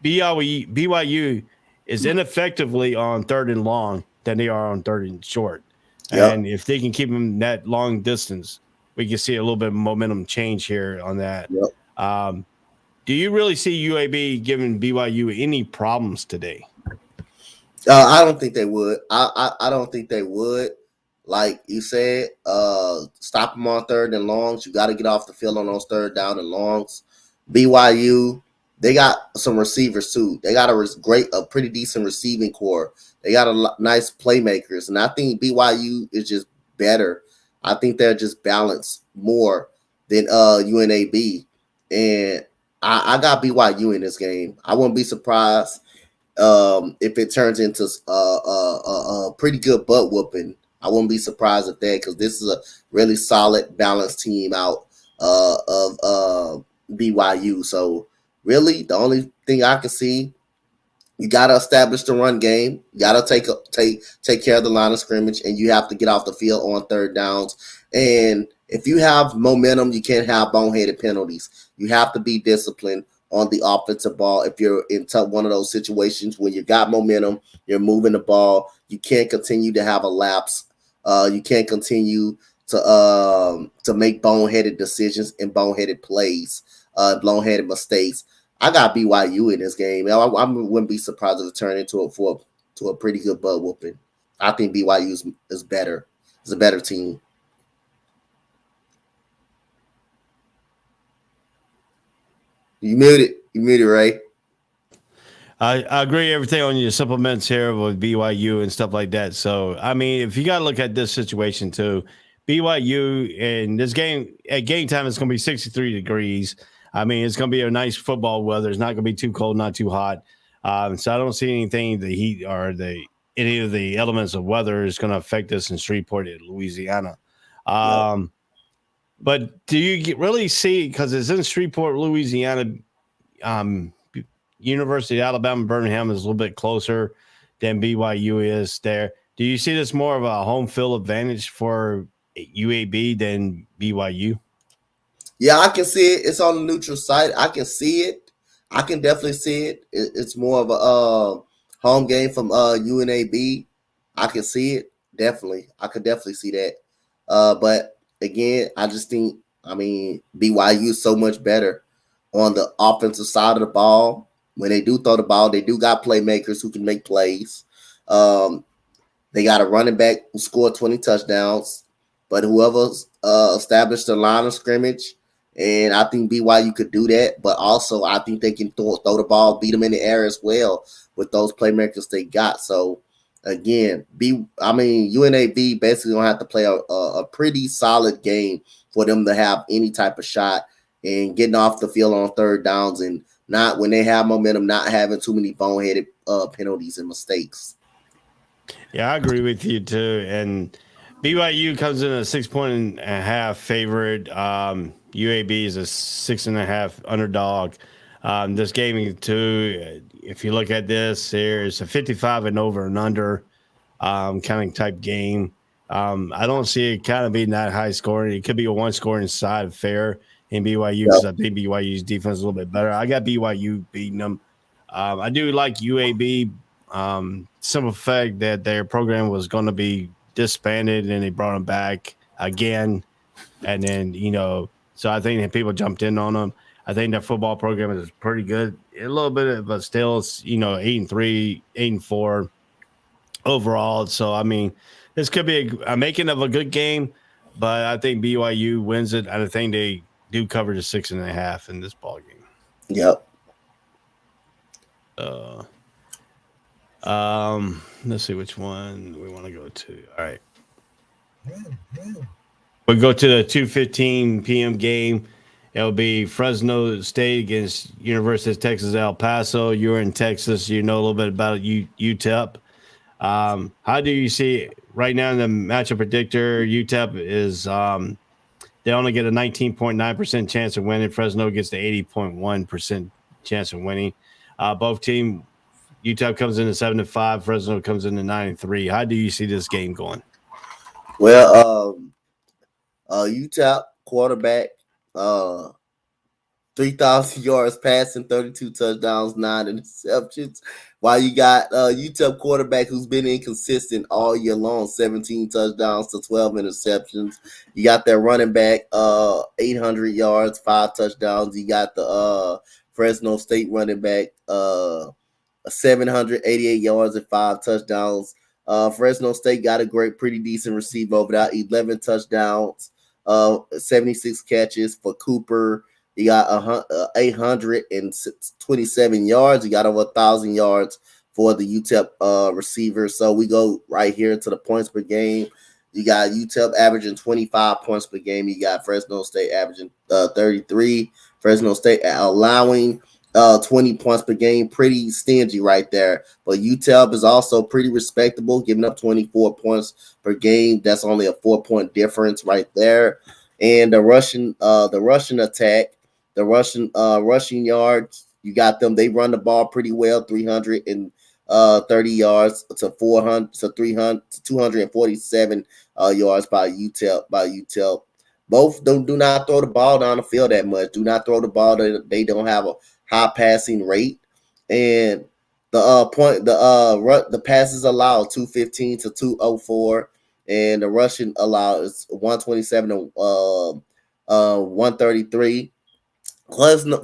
Speaker 2: BYU is ineffectively on third and long than they are on third and short.
Speaker 3: Yep.
Speaker 2: And if they can keep them that long distance, we can see a little bit of momentum change here on that.
Speaker 3: Yep.
Speaker 2: Do you really see UAB giving BYU any problems today?
Speaker 3: I don't think they would. I don't think they would. Like you said, stop them on third and longs. You got to get off the field on those third down and longs. BYU, they got some receivers too. They got a pretty decent receiving core. They got nice playmakers, and I think BYU is just better. I think they're just balanced more than UNAB. And I got BYU in this game. I wouldn't be surprised if it turns into a pretty good butt whooping. I wouldn't be surprised at that because this is a really solid, balanced team out of BYU. So really, the only thing I can see, you got to establish the run game. You got to take care of the line of scrimmage, and you have to get off the field on third downs. And if you have momentum, you can't have boneheaded penalties. You have to be disciplined on the offensive ball. If you're in one of those situations when you got momentum, you're moving the ball, you can't continue to have a lapse. You can't continue to make boneheaded decisions and boneheaded plays, boneheaded mistakes. I got BYU in this game. I wouldn't be surprised if it turned into a pretty good butt whooping. I think BYU is better. It's a better team. You muted, Ray.
Speaker 2: I agree everything on your supplements here with BYU and stuff like that. So, I mean, if you got to look at this situation too, BYU in this game, at game time, it's going to be 63 degrees. I mean, it's going to be a nice football weather. It's not going to be too cold, not too hot. So I don't see anything, the heat or any of the elements of weather is going to affect us in Shreveport, Louisiana. But do you really see, because it's in Shreveport, Louisiana, University of Alabama, Birmingham is a little bit closer than BYU is there. Do you see this more of a home field advantage for UAB than BYU?
Speaker 3: Yeah, I can see it. It's on the neutral site. I can see it. I can definitely see it. It's more of a home game from UNAB. I can see it. Definitely. I could definitely see that. But again, I just think, BYU is so much better on the offensive side of the ball. When they do throw the ball, they do got playmakers who can make plays. They got a running back who scored 20 touchdowns. But whoever established the line of scrimmage, and I think BYU could do that. But also, I think they can throw the ball, beat them in the air as well with those playmakers they got. So, again, UNAB basically going to have to play a pretty solid game for them to have any type of shot and getting off the field on third downs and not, when they have momentum, not having too many boneheaded penalties and mistakes.
Speaker 2: Yeah, I agree with you too. And BYU comes in a 6.5 favorite. UAB is a 6.5 underdog. This game too, if you look at this, there's a 55 and over and under kind of type game. I don't see it kind of being that high scoring. It could be a one scoring side fair in BYU because I think BYU's defense is a little bit better. I got BYU beating them. I do like UAB. Simple fact that their program was going to be disbanded and they brought them back again. And then, so I think that people jumped in on them. I think their football program is pretty good. A little bit, but still, it's, 8-3, 8-4 overall. So, this could be a making of a good game, but I think BYU wins it. I think they do cover the 6.5 in this ball game.
Speaker 3: Yep.
Speaker 2: Let's see which one we want to go to. All right. We'll go to the 2:15 p.m. game. It'll be Fresno State against University of Texas El Paso. You're in Texas. You know a little bit about UTEP. How do you see right now in the matchup predictor? UTEP is they only get a 19.9% chance of winning. Fresno gets the 80.1% chance of winning. Both teams, UTEP comes in at 7-5. Fresno comes in at 9-3. How do you see this game going?
Speaker 3: Well, UTEP quarterback, 3,000 yards passing, 32 touchdowns, 9 interceptions. While you got UTEP quarterback who's been inconsistent all year long, 17 touchdowns to 12 interceptions. You got their running back, 800 yards, 5 touchdowns. You got the Fresno State running back, 788 yards and 5 touchdowns. Fresno State got a pretty decent receiver over there, 11 touchdowns, 76 catches for Cooper. He got 827 yards. He got over 1,000 yards for the UTEP receiver. So we go right here to the points per game. You got UTEP averaging 25 points per game. You got Fresno State averaging 33. Fresno State allowing 20 points per game. Pretty stingy right there. But UTEP is also pretty respectable, giving up 24 points per game. That's only a 4-point difference right there. And the Russian attack, the rushing yards, you got them. They run the ball pretty well, 330 yards to 400 to 300 to 247 yards by UTEP. Both do not throw the ball down the field that much. Do not throw the ball. They don't have a high passing rate, and the passes allowed 215 to 204, and the rushing allowed is 127 to 133.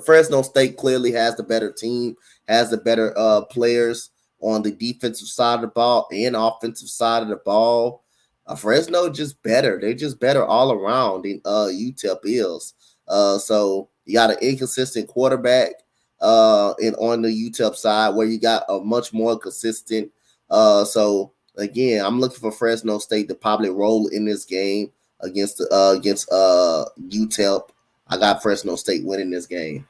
Speaker 3: Fresno State clearly has the better team, has the better players on the defensive side of the ball and offensive side of the ball. Fresno just better. They're just better all around than UTEP is. So you got an inconsistent quarterback and on the UTEP side where you got a much more consistent. So again, I'm looking for Fresno State to probably roll in this game against UTEP. I got Fresno State winning this game.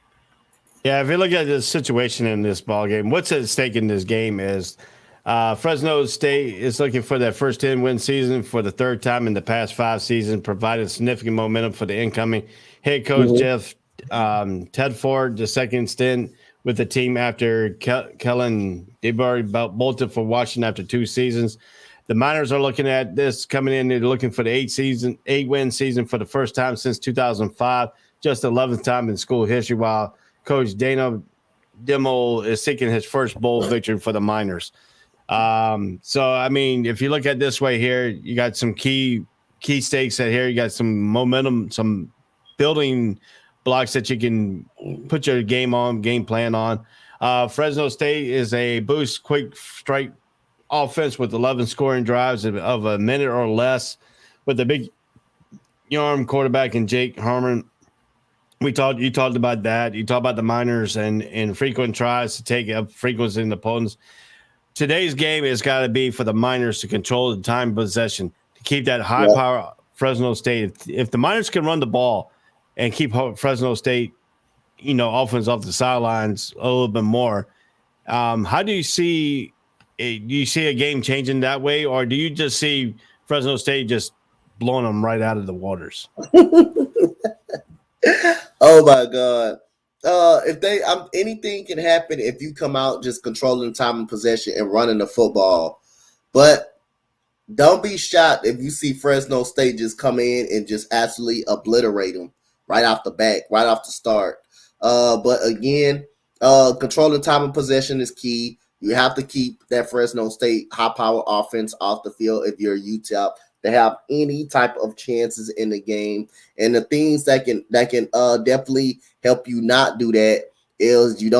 Speaker 2: Yeah, if you look at the situation in this ball game, what's at stake in this game is Fresno State is looking for that first 10-win season for the third time in the past 5 seasons, providing significant momentum for the incoming head coach Jeff Tedford, the second stint with the team after Kellen DeBarry bolted for Washington after 2 seasons. The Miners are looking at this coming in. They're looking for the 8-win season for the first time since 2005, just the 11th time in school history, while Coach Dana Dimmel is seeking his first bowl victory for the Miners. So, I mean, if you look at this way here, you got some key stakes at here. You got some momentum, some building blocks that you can put your game plan on. Fresno State is a boost, quick strike offense with 11 scoring drives of a minute or less with a big arm quarterback in Jake Harmon. You talked about that. You talked about the Miners and frequent tries to take up frequency in the opponents. Today's game has got to be for the Miners to control the time possession, to keep that high power Fresno State. If the Miners can run the ball and keep Fresno State, offense off the sidelines a little bit more, how do you see it? Do you see a game changing that way, or do you just see Fresno State just blowing them right out of the waters?
Speaker 3: Oh my God. Anything can happen if you come out just controlling time and possession and running the football. But don't be shocked if you see Fresno State just come in and just absolutely obliterate them right off the start. But again, controlling time and possession is key. You have to keep that Fresno State high power offense off the field if you're UTEP to have any type of chances in the game. And the things that can definitely help you not do that is you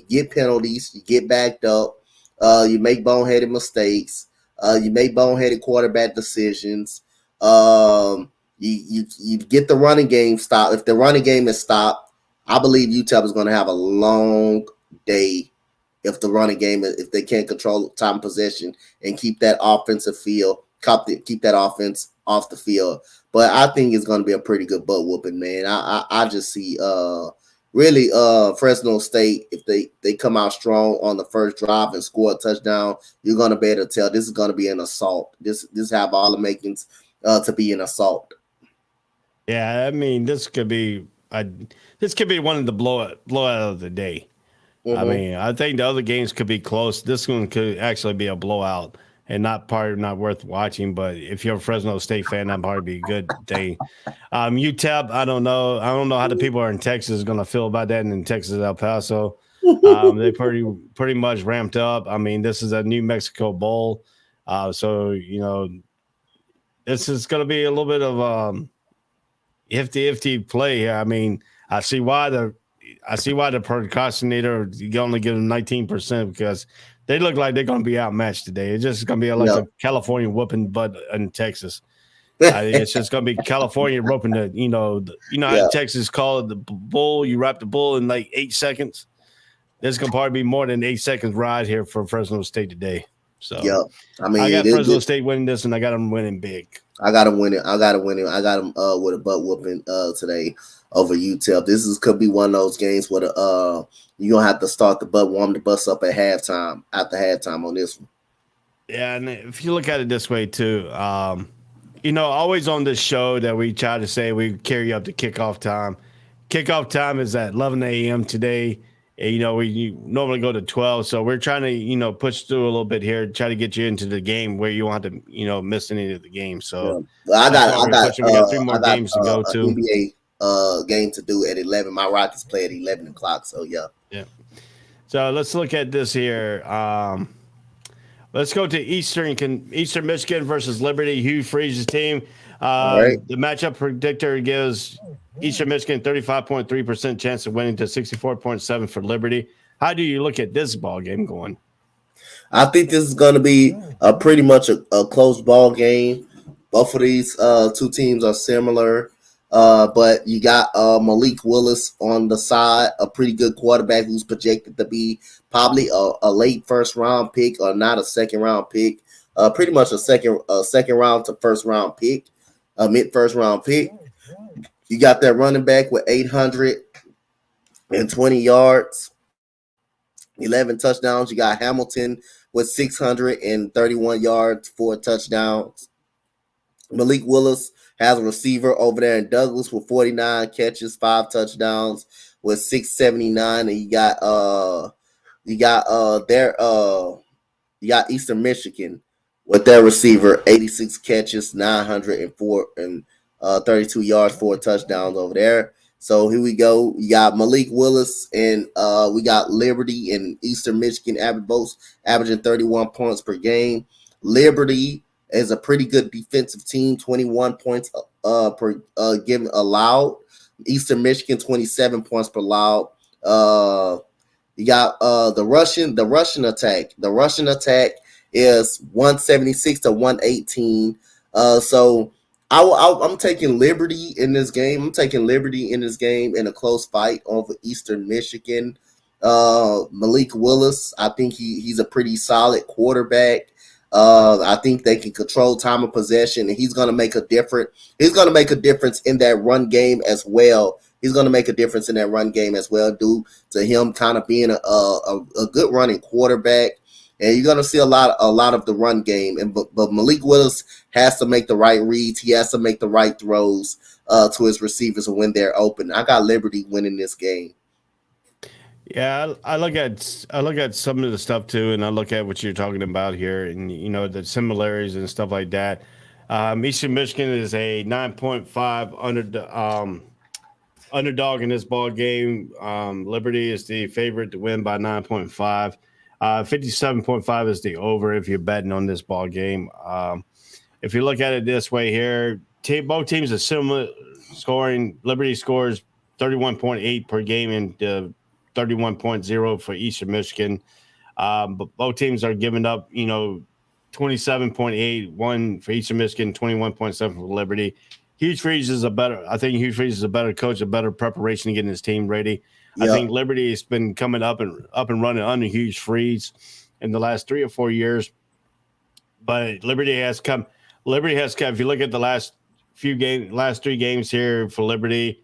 Speaker 3: get penalties, you get backed up, you make boneheaded mistakes, you make boneheaded quarterback decisions. You get the running game stopped. If the running game is stopped, I believe UTEP is going to have a long day if the running game, if they can't control time possession and keep that offensive field, keep that offense off the field. But I think it's going to be a pretty good butt whooping, man. I just see really Fresno State, if they come out strong on the first drive and score a touchdown, you're going to be able to tell this is going to be an assault. This have all the makings to be an assault.
Speaker 2: Yeah, I mean, this could be one of the blowout of the day. Mm-hmm. I mean, I think the other games could be close. This one could actually be a blowout and not worth watching. But if you're a Fresno State fan, that'd probably be a good thing. UTEP, I don't know. I don't know how the people are in Texas going to feel about that, and in Texas, El Paso. They pretty much ramped up. I mean, this is a New Mexico Bowl. So, this is going to be a little bit of ifty play here. I mean, I see why the procrastinator, you only give them 19% because they look like they're going to be outmatched today. It's just going to be like a California whooping butt in Texas. It's just going to be California whooping how Texas call it the bull. You wrap the bull in like 8 seconds. There's going to probably be more than 8 seconds ride here for Fresno State today. So
Speaker 3: yeah, I mean,
Speaker 2: I got Fresno State winning this, and I got them winning big.
Speaker 3: I got him winning. I got him with a butt whooping today over UTEP. Could be one of those games where you gonna have to start warm the bus up at halftime. After halftime on this one.
Speaker 2: Yeah, and if you look at it this way too, always on this show that we try to say we carry up to kickoff time. Kickoff time is at 11 a.m. today. We normally go to 12, so we're trying to, push through a little bit here, try to get you into the game where you want to, miss any of the game. So
Speaker 3: yeah. We got
Speaker 2: 3 more games to go to.
Speaker 3: NBA game to do at 11. My Rockets play at 11 o'clock. So yeah.
Speaker 2: So let's look at this here. Let's go to Eastern Michigan versus Liberty. Hugh Freeze's team.
Speaker 3: Right.
Speaker 2: The matchup predictor gives Eastern Michigan 35.3% chance of winning to 64.7% for Liberty. How do you look at this ball game going?
Speaker 3: I think this is going to be pretty much a close ball game. Both of these two teams are similar, but you got Malik Willis on the side, a pretty good quarterback who's projected to be probably a late first round pick or not a second round pick. Pretty much a second round to first round pick, a mid first round pick. You got that running back with 820 yards, 11 touchdowns. You got Hamilton with 631 yards, 4 touchdowns. Malik Willis has a receiver over there in Douglas with 49 catches, 5 touchdowns with 679. And you got Eastern Michigan with their receiver, 86 catches, 904 and 32 yards, 4 touchdowns over there. So here we go. You got Malik Willis and we got Liberty and Eastern Michigan averaging 31 points per game. Liberty is a pretty good defensive team, 21 points per given allowed. Eastern Michigan 27 points per allowed. You got the Russian attack. The Russian attack is 176 to 118. So I'm taking Liberty in this game. I'm taking Liberty in this game in a close fight over Eastern Michigan. Malik Willis, I think he's a pretty solid quarterback. I think they can control time of possession, and he's going to make a difference. He's going to make a difference in that run game as well. He's going to make a difference in that run game as well, due to him kind of being a good running quarterback. And you're going to see a lot of the run game. But Malik Willis has to make the right reads. He has to make the right throws to his receivers when they're open. I got Liberty winning this game.
Speaker 2: Yeah, I look at some of the stuff too, and I look at what you're talking about here, and the similarities and stuff like that. Eastern Michigan is a 9.5 underdog in this ball game. Liberty is the favorite to win by 9.5. 57.5 is the over if you're betting on this ball game. If you look at it this way here, both teams are similar scoring. Liberty scores 31.8 per game and 31.0 for Eastern Michigan. But both teams are giving up, 27.8, one for Eastern Michigan, 21.7 for Liberty. Hugh Freeze is a better coach, a better preparation to getting his team ready. Yep. I think Liberty has been coming up and running under Hugh Freeze in the last 3 or 4 years. But Liberty has come. If you look at the last 3 games here for Liberty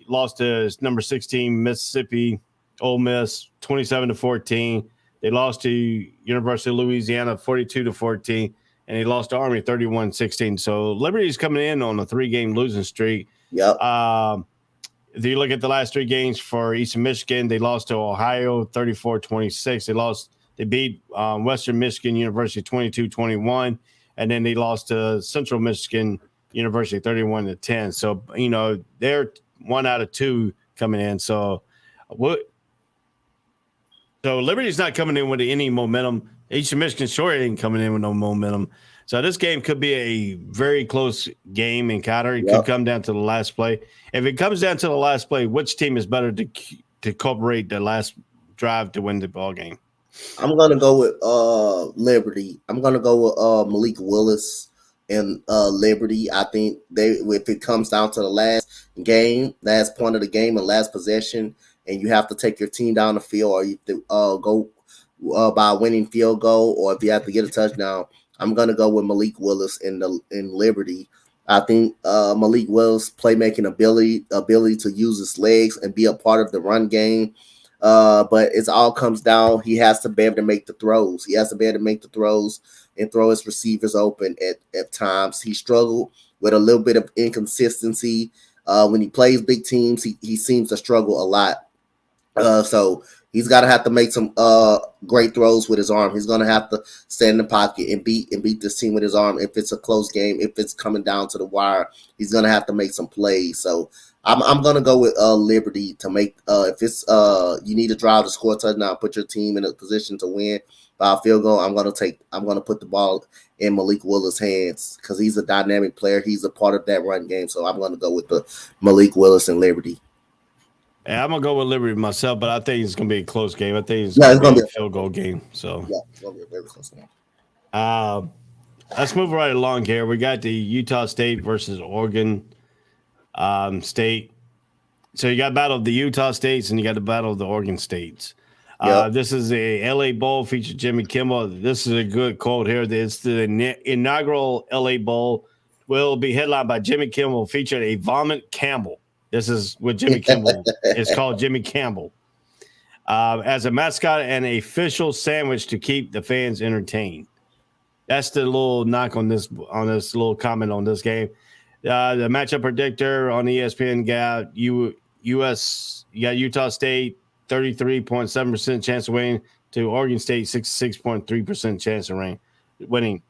Speaker 2: lost to number 16 Mississippi Ole Miss 27-14. They lost to University of Louisiana 42-14, and they lost to Army 31-16. So Liberty's coming in on a 3-game losing streak.
Speaker 3: Yep.
Speaker 2: If you look at the last 3 games for Eastern Michigan, they lost to Ohio 34-26. They beat Western Michigan University 22-21, and then they lost to Central Michigan University 31-10. So they're 1 out of 2 coming in. So Liberty's not coming in with any momentum. Eastern Michigan sure ain't coming in with no momentum. So this game could be a very close game encounter. It could come down to the last play. If it comes down to the last play, which team is better to incorporate the last drive to win the ball game?
Speaker 3: I'm gonna go with Liberty. I'm gonna go with Malik Willis and Liberty. I think if it comes down to the last point of the game and last possession, and you have to take your team down the field, or you have to by winning field goal, or if you have to get a touchdown, I'm gonna go with Malik Willis in Liberty. I think Malik Willis' playmaking ability to use his legs and be a part of the run game. But it all comes down. He has to be able to make the throws. He has to be able to make the throws and throw his receivers open at times. He struggled with a little bit of inconsistency. When he plays big teams, he seems to struggle a lot. So he's got to have to make some great throws with his arm. He's going to have to stand in the pocket and beat this team with his arm. If it's a close game, if it's coming down to the wire, he's going to have to make some plays. So I'm going to go with Liberty to make if it's you need to drive to score a touchdown, put your team in a position to win by a field goal. I'm going to put the ball in Malik Willis' hands because he's a dynamic player. He's a part of that run game. So I'm going to go with the Malik Willis and Liberty.
Speaker 2: Yeah, I'm gonna go with Liberty myself, but I think it's gonna be a close game. I think it's gonna be a field goal game. So
Speaker 3: yeah, it's gonna be a very close game.
Speaker 2: Let's move right along here. We got the Utah State versus Oregon State. So you got battle of the Utah States and you got the battle of the Oregon States. This is a LA Bowl featured Jimmy Kimmel. This is a good quote here. It's the inaugural LA Bowl will be headlined by Jimmy Kimmel, featured a Vomit Campbell. This is with Jimmy Kimmel. It's called Jimmy Campbell. As a mascot and a official sandwich to keep the fans entertained. That's the little knock on this little comment on this game. The matchup predictor on ESPN got Utah State 33.7% chance of winning to Oregon State 66.3% chance of winning.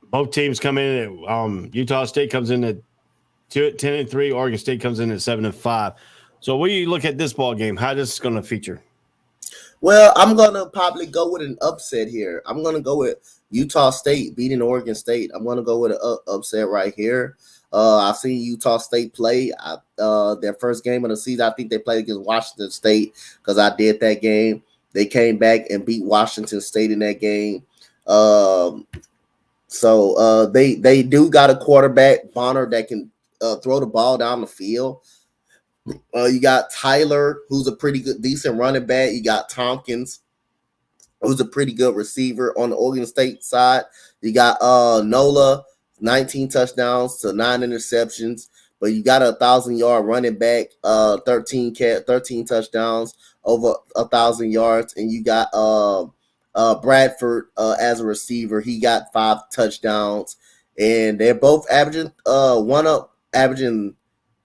Speaker 2: Both teams come in at Utah State comes in at 10-3. Oregon State comes in at 7-5. So when you look at this ball game, how this is going to feature?
Speaker 3: Well, I'm going to probably go with an upset here. I'm going to go with Utah State beating Oregon State. I'm going to go with an upset right here. I've seen Utah State play their first game of the season. I think they played against Washington State because I did that game. They came back and beat Washington State in that game. So they do got a quarterback, Bonner, that can throw the ball down the field. You got Tyler, who's a pretty good, decent running back. You got Tompkins, who's a pretty good receiver on the Oregon State side. You got Nola, 19 touchdowns to 9 interceptions. But you got a 1,000-yard running back, 13 touchdowns, over 1,000 yards. And you got Bradford as a receiver. He got 5 touchdowns. And they're both averaging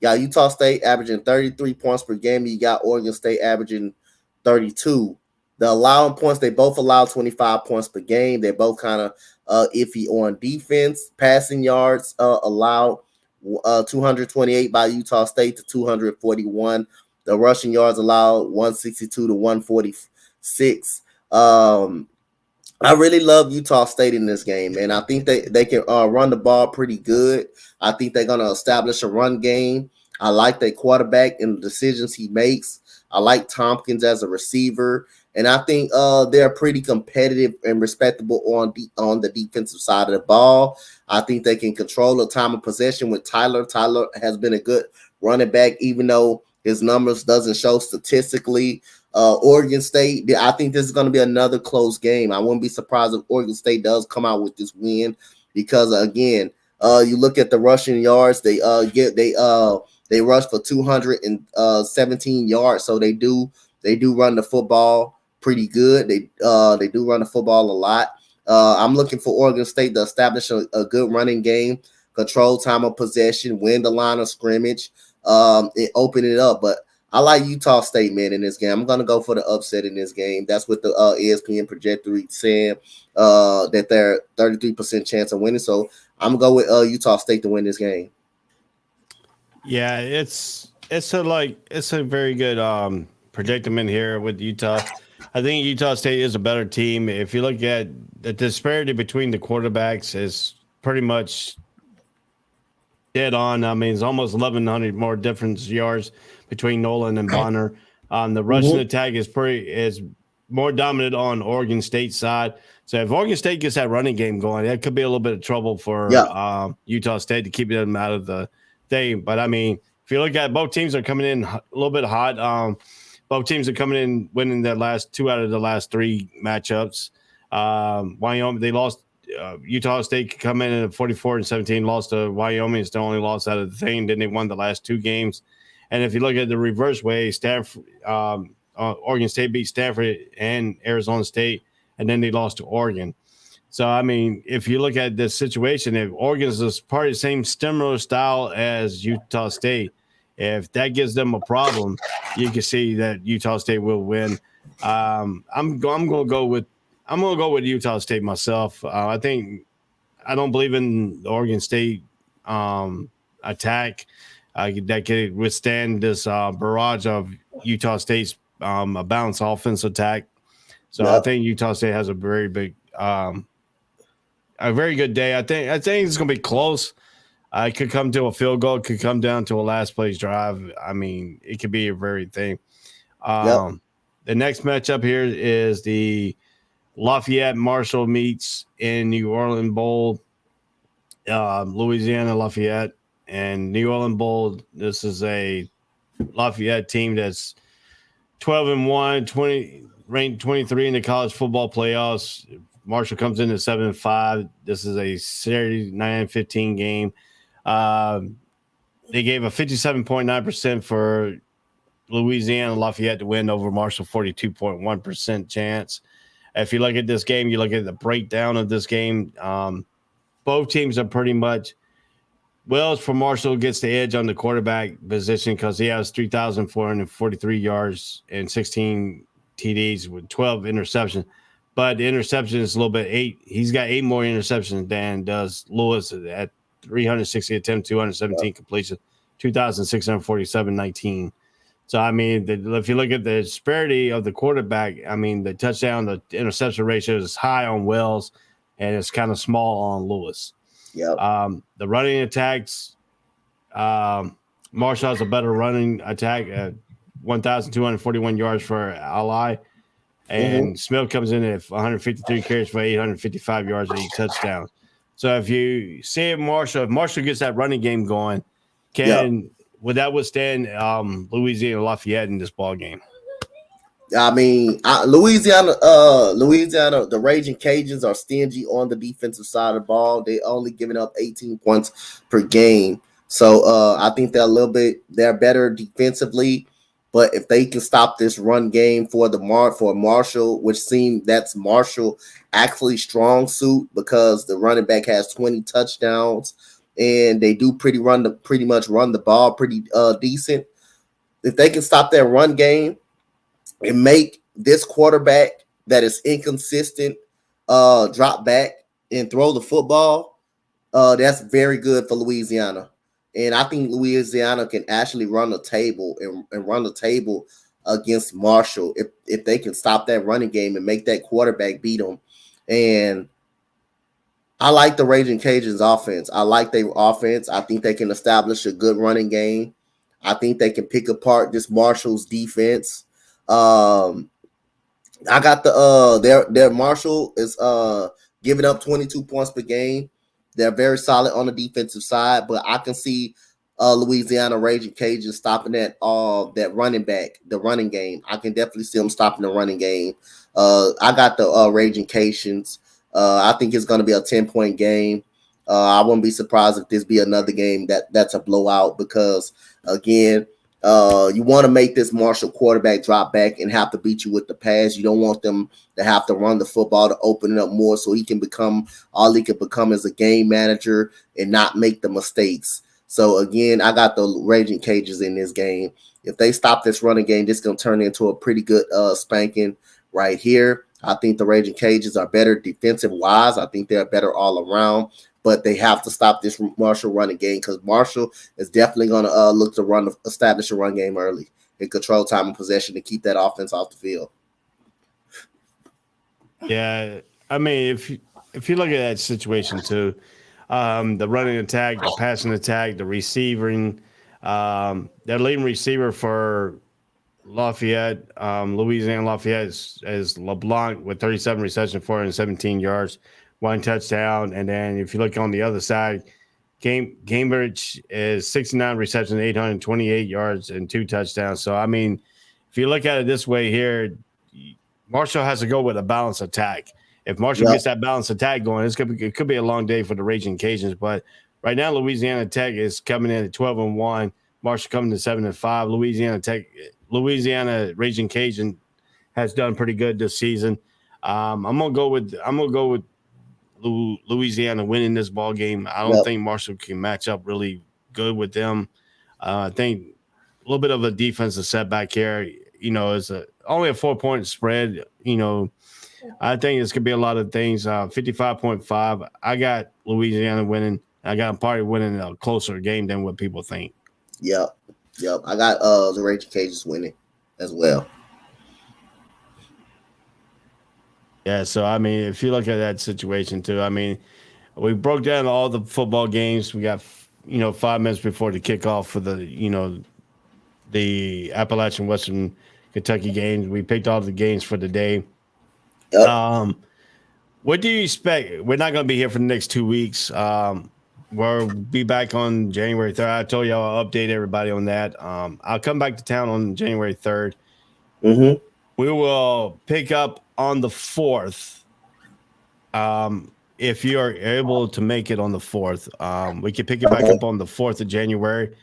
Speaker 3: Utah State averaging 33 points per game. You got Oregon State averaging 32. The allowing points, they both allow 25 points per game. They're both kind of iffy on defense. Passing yards allowed 228 by Utah State to 241. The rushing yards allowed 162 to 146. I really love Utah State in this game, and I think they can run the ball pretty good. I think they're going to establish a run game. I like their quarterback and the decisions he makes. I like Tompkins as a receiver, and I think they're pretty competitive and respectable on the defensive side of the ball. I think they can control the time of possession with Tyler. Tyler has been a good running back, even though his numbers doesn't show statistically. Oregon State, I think this is going to be another close game. I wouldn't be surprised if Oregon State does come out with this win because, again, you look at the rushing yards, they rush for 217 yards, so they do run the football pretty good. They do run the football a lot. I'm looking for Oregon State to establish a good running game, control time of possession, win the line of scrimmage, and open it up. But I like Utah State, man, in this game. I'm going to go for the upset in this game. That's what the ESPN projector saying that they're 33% chance of winning. So I'm going to go with Utah State to win this game.
Speaker 2: Yeah, it's a very good predicament here with Utah. I think Utah State is a better team. If you look at the disparity between the quarterbacks is pretty much dead on. I mean, it's almost 1,100 more difference yards between Nolan and Bonner. The rushing attack is more dominant on Oregon State's side. So if Oregon State gets that running game going, that could be a little bit of trouble for Utah State to keep them out of the thing. But I mean, if you look at both teams are coming in a little bit hot. both teams are coming in winning their last 2 out of the last 3 matchups. Wyoming, they lost. Utah State could come in at 44-17, lost to Wyoming. It's the only loss out of the thing. Then they won the last 2 games. And if you look at the reverse way, Stanford, Oregon State beat Stanford and Arizona State, and then they lost to Oregon. So, I mean, if you look at this situation, if Oregon is part of the same similar style as Utah State, if that gives them a problem, you can see that Utah State will win. I'm going to go with Utah State myself. I don't believe in the Oregon State attack that could withstand this barrage of Utah State's a balanced offense attack. So I think Utah State has a very good day. I think it's going to be close. It could come to a field goal. It could come down to a last place drive. I mean, it could be a very thing. The next matchup here is the Lafayette Marshall meets in New Orleans Bowl. Louisiana Lafayette and New Orleans Bowl. This is a Lafayette team that's 12-1, ranked 23 in the college football playoffs. Marshall comes in at 7-5. This is a Saturday 9-15 game. They gave a 57.9% for Louisiana Lafayette to win over Marshall, 42.1% chance. If you look at this game, you look at the breakdown of this game. Both teams are pretty much Wells for Marshall gets the edge on the quarterback position because he has 3,443 yards and 16 TDs with 12 interceptions. But the interception is a little bit 8. He's got 8 more interceptions than does Lewis at 360 attempts, 217 completion, 2,647, 19. So, I mean, if you look at the disparity of the quarterback, I mean, the touchdown, the interception ratio is high on Wells, and it's kind of small on Lewis. The running attacks, Marshall has a better running attack at 1,241 yards for Ally, and Smith comes in at 153 carries for 855 yards and 8 touchdowns. So if you see if Marshall gets that running game going, would that withstand Louisiana Lafayette in this ball game?
Speaker 3: I mean, Louisiana, the Raging Cajuns are stingy on the defensive side of the ball. They only giving up 18 points per game. So I think they're better defensively. But if they can stop this run game for Marshall, which seems that's Marshall actually strong suit because the running back has 20 touchdowns and they do pretty much run the ball pretty decent. If they can stop that run game and make this quarterback that is inconsistent drop back and throw the football, that's very good for Louisiana. And I think Louisiana can actually run the table and run the table against Marshall if they can stop that running game and make that quarterback beat them. And I like the Raging Cajuns offense. I like their offense. I think they can establish a good running game. I think they can pick apart this Marshall's defense. I got their Marshall is giving up 22 points per game. They're very solid on the defensive side, but I can see Louisiana Raging Cajuns stopping that running back, the running game. I can definitely see them stopping the running game. I got the Raging Cajuns. I think it's going to be a 10-point game. I wouldn't be surprised if this be another game that's a blowout because, again, you want to make this Marshall quarterback drop back and have to beat you with the pass. You don't want them to have to run the football to open it up more so he can become as a game manager and not make the mistakes. So, again, I got the Raging Cajuns in this game. If they stop this running game, this is going to turn into a pretty good spanking right here. I think the Raging Cajuns are better defensive-wise. I think they're better all around. But they have to stop this Marshall running game because Marshall is definitely going to look to establish a run game early and control time and possession to keep that offense off the field.
Speaker 2: Yeah, I mean, if you look at that situation too, the running attack, the passing attack, the receiving, their leading receiver for Lafayette, Louisiana Lafayette is LeBlanc with 37 receptions, 417 yards. 1 touchdown, and then if you look on the other side, Cambridge is 69 receptions, 828 yards, and 2 touchdowns. So I mean, if you look at it this way here, Marshall has to go with a balanced attack. If Marshall gets that balanced attack going, it could be a long day for the Raging Cajuns. But right now, Louisiana Tech is coming in at 12-1. Marshall coming to 7-5. Louisiana Raging Cajun has done pretty good this season. I'm gonna go with Louisiana winning this ball game. I don't think Marshall can match up really good with them. I think a little bit of a defensive setback here. It's only a 4-point spread. I think it's gonna be a lot of things. 55.5. I got Louisiana winning. I got them probably winning a closer game than what people think.
Speaker 3: Yep. I got the Raging Cajuns winning as well.
Speaker 2: Yeah, so I mean, if you look at that situation too, I mean, we broke down all the football games. We got 5 minutes before the kickoff for the Appalachian Western Kentucky games. We picked all the games for the day. Yep. What do you expect? We're not going to be here for the next 2 weeks. We'll be back on January 3rd. I told you I'll update everybody on that. I'll come back to town on January 3rd.
Speaker 3: Mm-hmm.
Speaker 2: We will pick up on the 4th. If you're able to make it on the 4th, we can pick it back up on the 4th of January.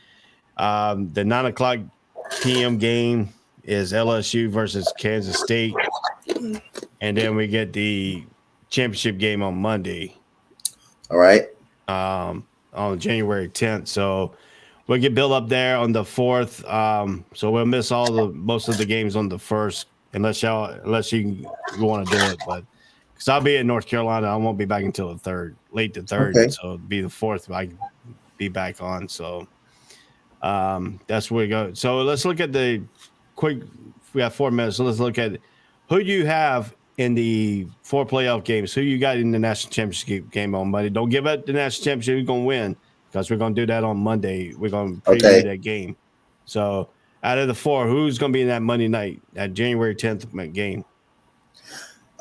Speaker 2: The 9 p.m. game is LSU versus Kansas State. And then we get the championship game on Monday.
Speaker 3: All right.
Speaker 2: On January 10th. So we'll get built up there on the 4th. So we'll miss most of the games on the 1st, unless you want to do it. But because I'll be in North Carolina, I won't be back until the 3rd, late the 3rd. Okay. So it'll be the 4th. I can be back on. So that's where we go. So let's look at the quick. We got 4 minutes. So let's look at who you have in the 4 playoff games. Who you got in the national championship game on Monday? Don't give up the national championship. We're going to win because we're going to do that on Monday. We're going to preview that game. So out of the 4, who's going to be in that Monday night, that January 10th game?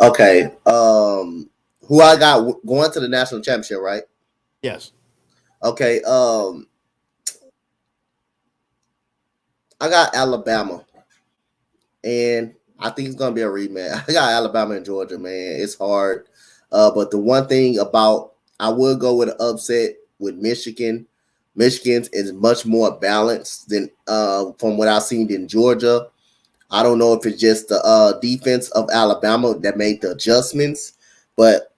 Speaker 3: Okay. Who I got going to the national championship, right?
Speaker 2: Yes.
Speaker 3: Okay. I got Alabama. And I think it's going to be a rematch. I got Alabama and Georgia, man. It's hard. But the one thing I would go with an upset with Michigan. Michigan's is much more balanced than from what I've seen in Georgia. I don't know if it's just the defense of Alabama that made the adjustments, but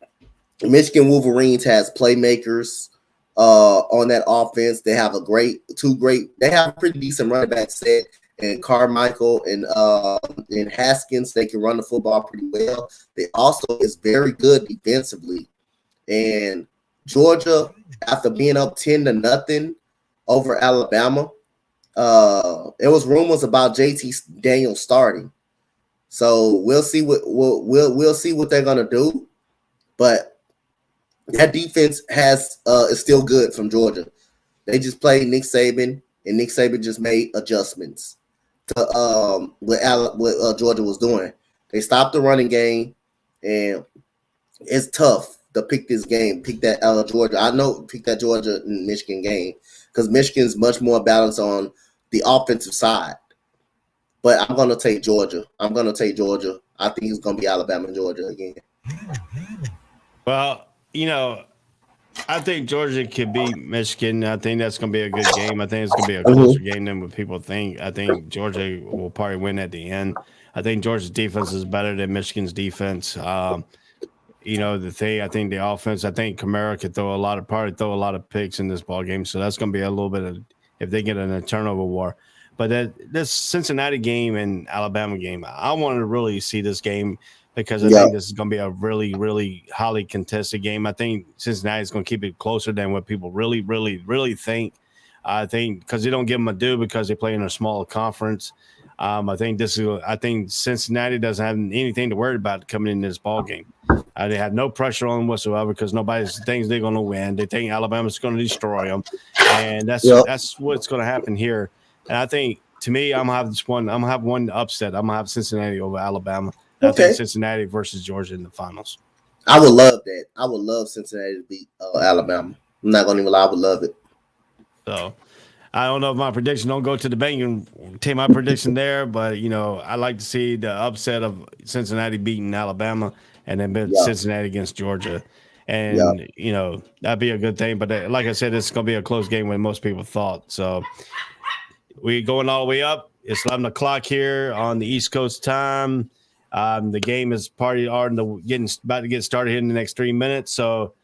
Speaker 3: Michigan Wolverines has playmakers on that offense. They have they have a pretty decent running back set. And Carmichael and Haskins, they can run the football pretty well. They also is very good defensively. And Georgia, after being up 10-0 over Alabama, there was rumors about JT Daniels starting. So we'll see we'll see what they're gonna do. But that defense is still good from Georgia. They just played Nick Saban, and Nick Saban just made adjustments to what Georgia was doing. They stopped the running game, and it's tough to pick this game. Pick that Georgia. I know pick that Georgia and Michigan game because Michigan's much more balanced on the offensive side. But I'm gonna take Georgia. I think it's gonna be Alabama and Georgia again.
Speaker 2: Well, I think Georgia could beat Michigan. I think that's going to be a good game. I think it's going to be a closer game than what people think. I think Georgia will probably win at the end. I think Georgia's defense is better than Michigan's defense. I think the offense, I think Kamara could throw a lot of picks in this ball game. So that's going to be a little bit of, if they get in a turnover war. But this Cincinnati game and Alabama game, I want to really see this game because I think this is going to be a really, really highly contested game. I think Cincinnati is going to keep it closer than what people really, really, really think. I think because they don't give them a due because they play in a smaller conference. I think Cincinnati doesn't have anything to worry about coming in this ball game. They have no pressure on them whatsoever because nobody thinks they're going to win. They think Alabama's going to destroy them, and that's what's going to happen here. And I think, to me, I'm gonna have one upset. I'm gonna have Cincinnati over Alabama. I think Cincinnati versus Georgia in the finals.
Speaker 3: I would love that. I would love Cincinnati to beat Alabama. I'm not gonna even lie. I would love it.
Speaker 2: So, I don't know if my prediction don't go to the bank and take my prediction there, but I like to see the upset of Cincinnati beating Alabama and then Cincinnati against Georgia. And that'd be a good thing. But like I said, it's gonna be a close game when most people thought. So we going all the way up. It's 11 o'clock here on the East Coast time. The game is about to get started here in the next 3 minutes. So,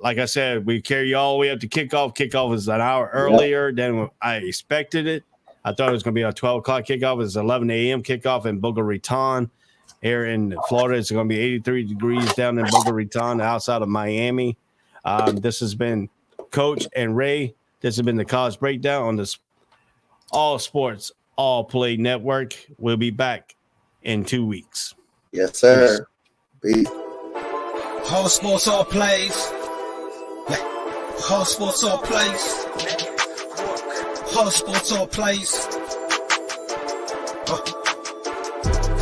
Speaker 2: like I said, we carry you all the way up to kickoff. Kickoff is an hour earlier than I expected it. I thought it was going to be a 12 o'clock kickoff. It's 11 a.m. kickoff in Boca Raton. Here in Florida, it's going to be 83 degrees down in Boca Raton outside of Miami. This has been Coach and Ray. This has been the College Breakdown on this All Sports, All Play Network. We'll be back in 2 weeks.
Speaker 3: Yes, sir. Peace.
Speaker 1: All sports, all plays. All sports, all plays. All sports, all plays.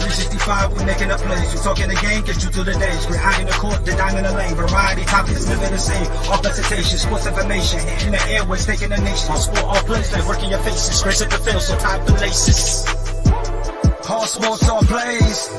Speaker 1: 365, we making up plays. You talking the game, get you through the days. We're high in the court, the dime in the lane. Variety topics, living the same. All presentation, sports information. Hitting the airways, taking the nation. All sport, all plays, like working your faces. Grace at the field, so tie the laces. All sports, all plays.